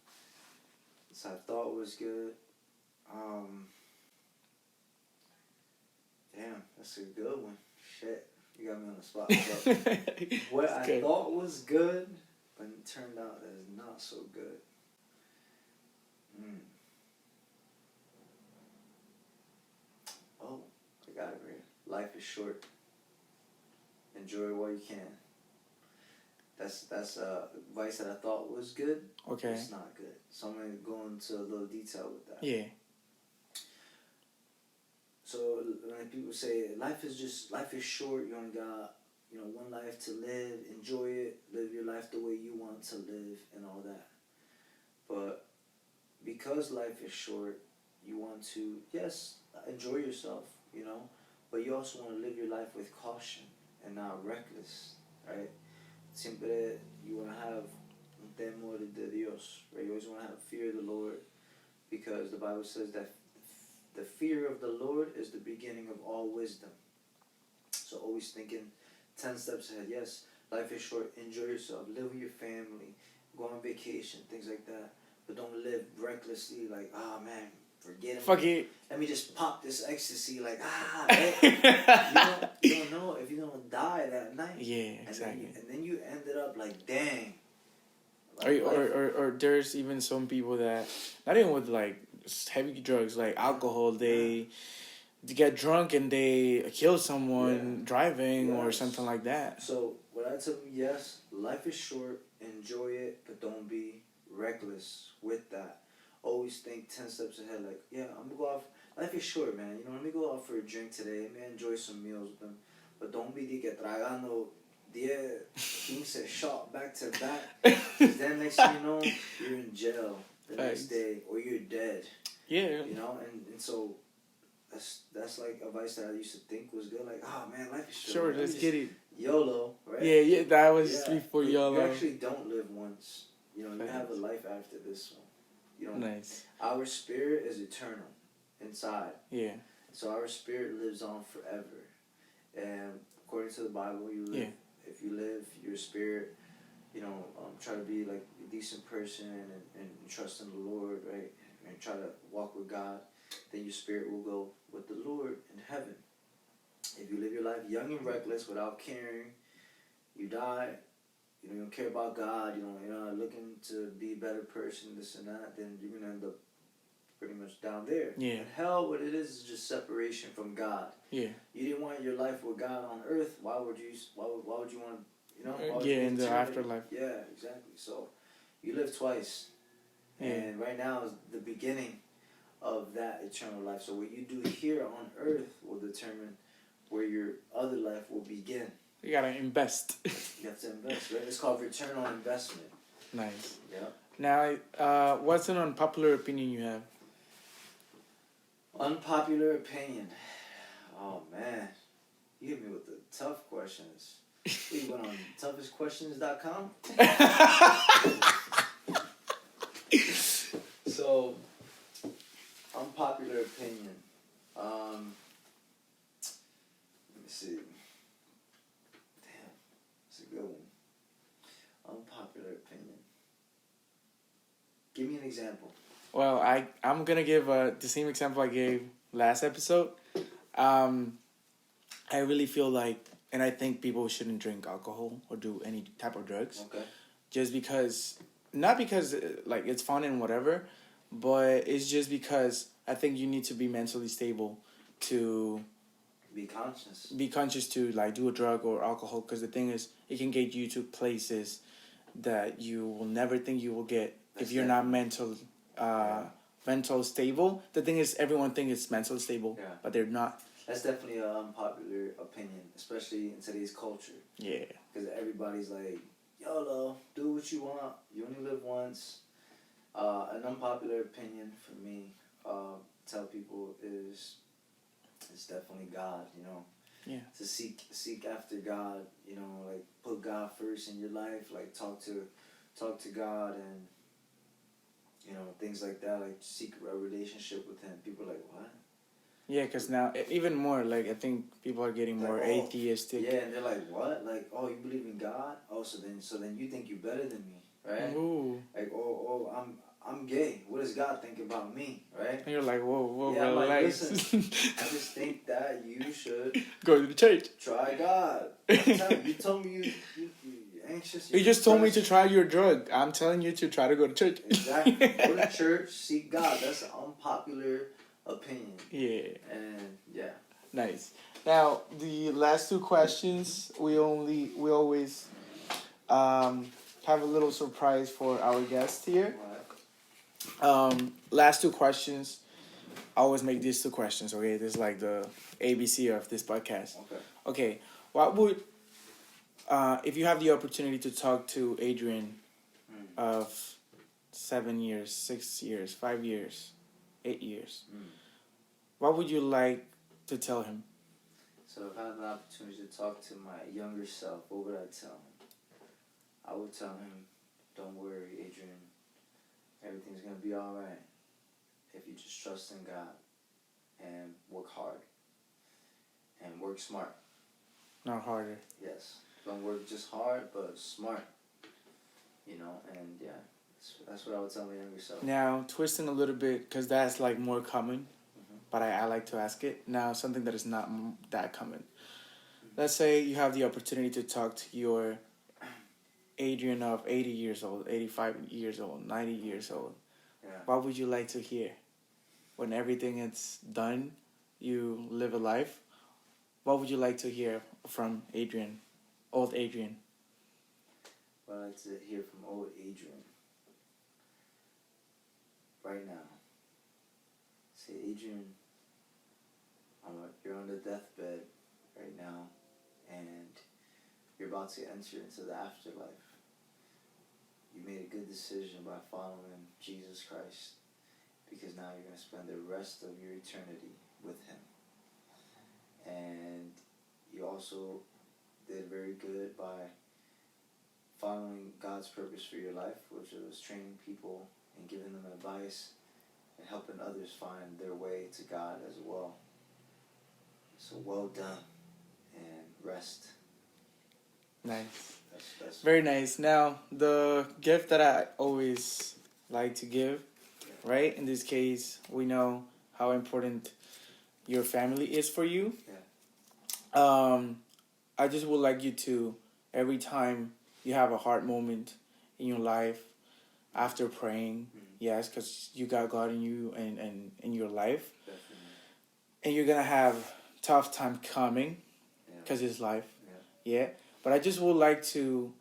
So I thought it was good. Damn, that's a good one. Shit, you got me on the spot. What I thought was good, but it turned out that it's not so good. Oh, I got it right. Life is short. Enjoy it while you can. That's advice that I thought was good. Okay. It's not good. So I'm gonna go into a little detail with that. Yeah. So when people say life is short, you only got one life to live. Enjoy it. Live your life the way you want to live, and all that. But because life is short, you want to enjoy yourself, but you also want to live your life with caution and not reckless, right? Siempre you want to have un temor de Dios, right? You always want to have fear of the Lord, because the Bible says that the fear of the Lord is the beginning of all wisdom. So always thinking 10 steps ahead. Yes, life is short. Enjoy yourself. Live with your family. Go on vacation. Things like that. But don't live recklessly like, man, forget it. Fuck it. Let me just pop this ecstasy like, right? you don't know if you're going to die that night. Yeah, exactly. And then you ended up like, dang. Like, or there's even some people that, not even with like heavy drugs, like alcohol, they get drunk and they kill someone driving or something like that. So what I tell them, yes, life is short, enjoy it, but don't be reckless with that. Always think 10 steps ahead, like, I'm gonna go off. Life is short, man. Let me go out for a drink today. Let me enjoy some meals with them. But don't be tragando 15 shot back to back. Then next thing you know, you're in jail the next day, or you're dead. Yeah. And so that's like advice that I used to think was good. Like, man, life is short. Sure, let's get it. YOLO, right? Yeah, that was before YOLO. You actually don't live once. You have a life after this one. Nice. Our spirit is eternal inside. Yeah. So our spirit lives on forever. And according to the Bible, you live. Yeah. If you live, your spirit, try to be like a decent person and trust in the Lord, right? And try to walk with God, then your spirit will go with the Lord in heaven. If you live your life young and reckless without caring, you die. You don't care about God. You're not looking to be a better person, this and that. Then you're gonna end up pretty much down there. Yeah. And hell, what it is just separation from God. Yeah. You didn't want your life with God on earth. Why would you want? In the afterlife. Yeah, exactly. So you live twice. Yeah. And right now is the beginning of that eternal life. So what you do here on earth will determine where your other life will begin. You gotta invest. You have to invest, right? It's called return on investment. Nice. Yeah. Now, what's an unpopular opinion you have? Unpopular opinion. Oh, man. You hit me with the tough questions. You went on toughestquestions.com? So, unpopular opinion. Let me see. Damn, that's a good one. Unpopular opinion. Give me an example. Well, I'm gonna give the same example I gave last episode. I really feel like, and I think people shouldn't drink alcohol or do any type of drugs. Okay. Just because, not because like it's fun and whatever, but it's just because I think you need to be mentally stable to be conscious. Be conscious to like do a drug or alcohol, because the thing is, it can get you to places that you will never think you will get if you're not mental stable. The thing is, everyone thinks it's mental stable, but they're not. That's definitely an unpopular opinion, especially in today's culture. Yeah. Because everybody's like, YOLO, do what you want. You only live once. An unpopular opinion for me, tell people is, it's definitely God, you know. Yeah. To seek after God, you know, like put God first in your life, like talk to God, and you know, things like that, like seek a relationship with Him. People are like, what? Yeah, because now even more, like, I think people are getting more atheistic. Yeah, and they're like, what? Like, oh, you believe in God? Oh, so then you think you're better than me, right? Ooh. Like, oh, I'm gay. What does God think about me, right? And you're like, whoa, yeah, relax. like, listen, I just think that you should go to the church. Try God. You told me you're anxious. You just told me to try your drug. I'm telling you to try to go to church. Exactly. Go to church, seek God. That's an unpopular opinion. Yeah. And yeah. Nice. Now the last two questions, we always have a little surprise for our guest here. Last two questions. I always make these two questions. Okay, this is like the ABC of this podcast. Okay. What would if you have the opportunity to talk to Adrian of 7 years, 6 years, 5 years, 8 years, what would you like to tell him? So if I had the opportunity to talk to my younger self, what would I tell him? I would tell him, don't worry, Adrian. Everything's going to be all right if you just trust in God and work hard and work smart. Not harder. Yes. Don't work just hard, but smart. You know, and yeah, that's what I would tell my younger self. Now, twisting a little bit, because that's like more common, but I like to ask it. Now, something that is not that common. Let's say you have the opportunity to talk to your Adrian of 80 years old, 85 years old, 90 years old. Yeah. What would you like to hear? When everything is done, you live a life, what would you like to hear from Adrian, old Adrian? What I'd like to hear from old Adrian right now. Say, Adrian, you're on the deathbed right now, and you're about to enter into the afterlife. You made a good decision by following Jesus Christ, because now you're going to spend the rest of your eternity with Him. And you also did very good by following God's purpose for your life, which was training people and giving them advice and helping others find their way to God as well. So well done, and rest. Nice. That's very nice. Now, the gift that I always like to give, right? In this case, we know how important your family is for you. Yeah. I just would like you to, every time you have a hard moment in your life, after praying, yes, because you got God in you and in your life. Definitely. And you're going to have tough time coming, because it's life. Yeah. But I just would like to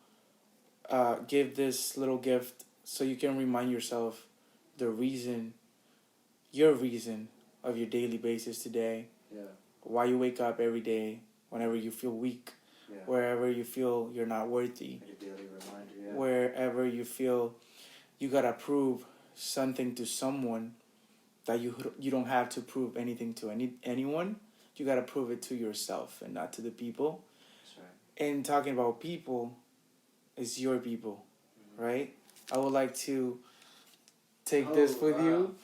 give this little gift so you can remind yourself your reason of your daily basis today. Yeah. Why you wake up every day, whenever you feel weak, wherever you feel you're not worthy, Like a daily reminder, wherever you feel you gotta prove something to someone that you don't have to prove anything to anyone. You gotta prove it to yourself and not to the people. That's right. And talking about people, it's your people, right? I would like to take this with you,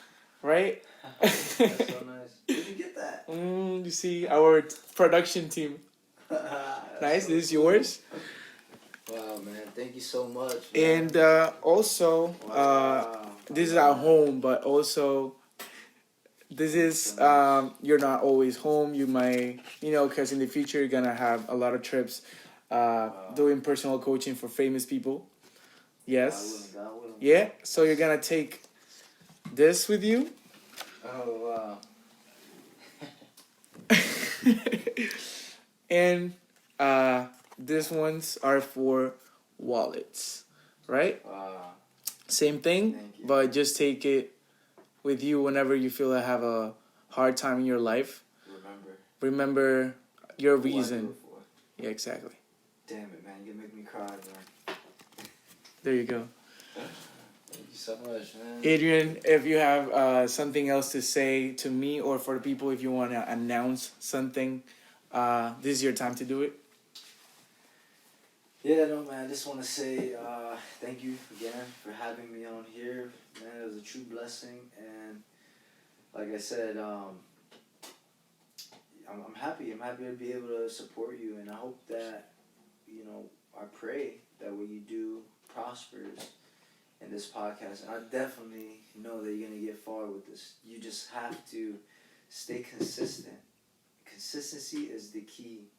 right? That's so nice. Where'd you get that? You see, our production team. Nice, So this is cool. yours. Wow, man. Thank you so much. Man. And also, this is our home, but also, this is, you're not always home. You might, because in the future, you're going to have a lot of trips doing personal coaching for famous people. Yes. God willing. Yeah, so you're going to take this with you. Oh, wow. And these ones are for wallets, right? Same thing, but just take it with you whenever you feel I have a hard time in your life. Remember your reason. Yeah, exactly. Damn it, man. You make me cry, man. There you go. Thank you so much, man. Adrian, if you have something else to say to me or for the people, if you want to announce something, this is your time to do it. Yeah, no, man. I just want to say thank you again for having me on here. Man, it was a true blessing. And like I said, I'm happy. I'm happy to be able to support you. And I hope that, I pray that what you do prospers in this podcast. And I definitely know that you're going to get far with this. You just have to stay consistent. Consistency is the key.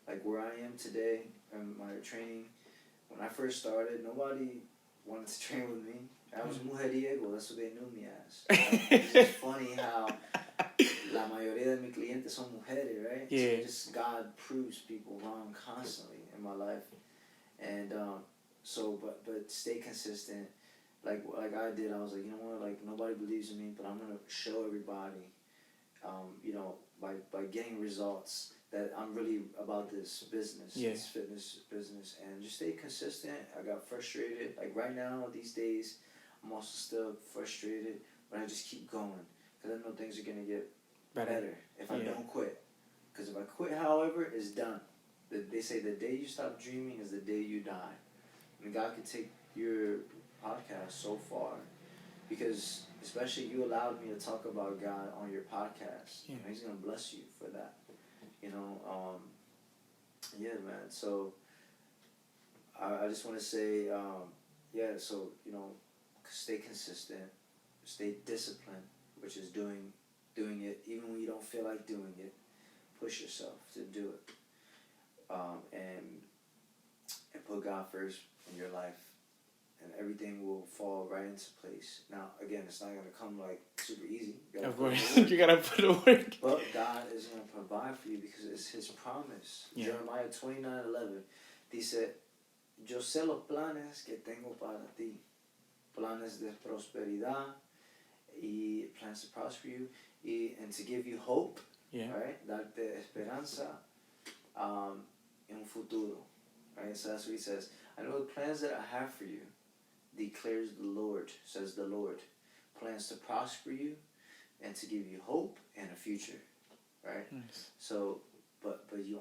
Like where I am today in my training, when I first started, nobody wanted to train with me. I was mujeriego, that's what they knew me as. It's just funny how la mayoría de mis clientes son mujeres, right? Yeah. So just God proves people wrong constantly in my life. And but stay consistent. Like I did, I was like, you know what, like nobody believes in me, but I'm gonna show everybody, by getting results that I'm really about this business, this fitness business, and just stay consistent. I got frustrated. Like right now, these days, I'm also still frustrated, but I just keep going because I know things are gonna get better if I don't quit. Because if I quit, however, it's done. They say the day you stop dreaming is the day you die. I mean, God could take your podcast so far because especially you allowed me to talk about God on your podcast. Yeah. He's gonna bless you for that. Yeah, man. So I just want to say, stay consistent, stay disciplined, which is doing it even when you don't feel like doing it. Push yourself to do it, and put God first in your life, and everything will fall right into place. Now, again, it's not gonna come like super easy. Of course, you gotta put it work. But God is gonna provide for you because it's His promise. Yeah. Jeremiah 29:11 dice, "Yo sé los planes que tengo para ti, planes de prosperidad, y plans to prosper you, and to give you hope." Yeah. Right, darte esperanza, en un futuro. Right, so that's what He says. I know the plans that I have for you, declares the Lord, says the Lord. Plans to prosper you and to give you hope and a future. Right? Nice. So, but the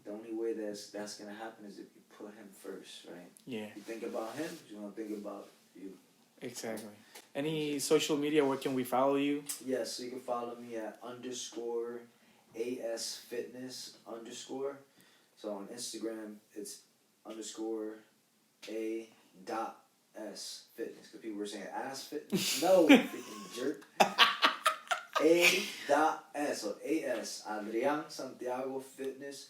only way that's gonna happen is if you put Him first, right? Yeah. You think about Him, you're gonna think about you. Exactly. Any social media, where can we follow you? Yes, so you can follow me at _ASFitness_. So on Instagram, it's _A.S fitness. Because people were saying ass fitness. No, freaking jerk. A.S. So AS, Adrian Santiago Fitness.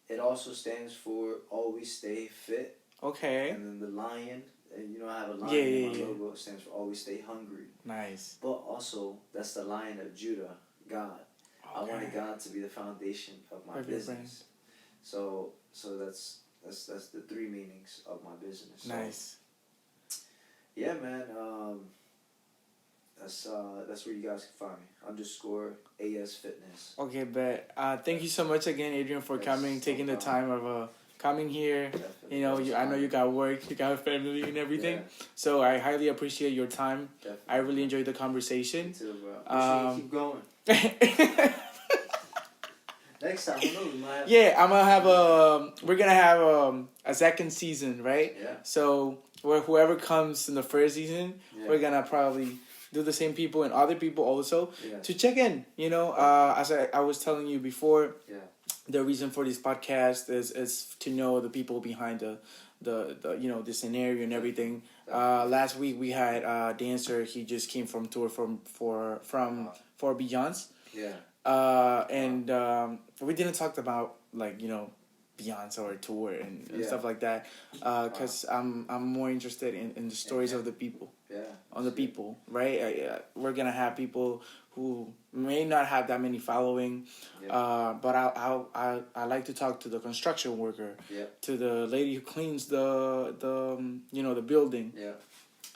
It also stands for Always Stay Fit. Okay. And then the lion, and I have a lion in my logo. It stands for Always Stay Hungry. Nice. But also, that's the Lion of Judah, God. Okay. I wanted God to be the foundation of my business. So that's the three meanings of my business. Nice. So, yeah, man. That's where you guys can find me. _AS Fitness. Okay, but thank you so much again, Adrian, for coming, taking the time of coming here. Definitely. I know you got work, you got a family and everything. Yeah. So I highly appreciate your time. Definitely. I really enjoyed the conversation. Me too, bro. Keep going. Next time, we might have... Yeah, we're gonna have a second season, right? Yeah. So whoever comes in the first season, we're gonna probably do the same people and other people also to check in. As I was telling you before, the reason for this podcast is to know the people behind the scenario and everything. Last week we had a dancer. He just came from tour for Beyonce. Yeah. And we didn't talk about Beyonce or tour and stuff like that, because I'm more interested in the stories of the people. Yeah. on the people, right? We're gonna have people who may not have that many following, but I like to talk to the construction worker, to the lady who cleans the the building. Yeah.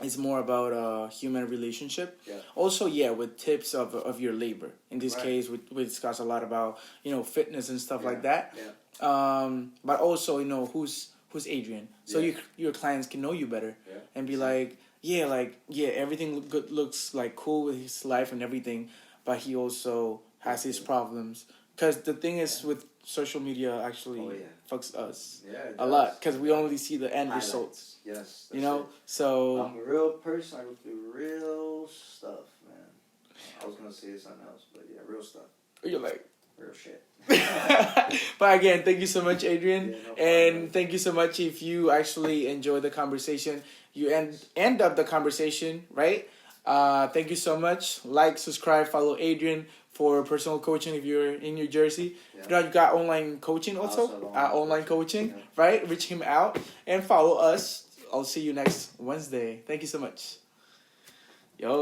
It's more about a human relationship. Yeah. Also, with tips of your labor. In this case, we discuss a lot about fitness and stuff like that. Yeah. But also who's Adrian, so your clients can know you better and be like, everything looks like cool with his life and everything, but he also has his problems. Because the thing is with social media actually fucks us a lot, because we only see the end results. Yes. So I'm a real person. I go through real stuff, man. I was gonna say something else, but real stuff. You're like real shit. But again, thank you so much, Adrian, No problem, and thank you so much if you actually enjoyed the conversation. You end up the conversation, right? Thank you so much. Like, subscribe, follow Adrian for personal coaching if you're in New Jersey. You got online coaching also online coaching, right? Reach him out and follow us. I'll see you next Wednesday. Thank you so much. Yo.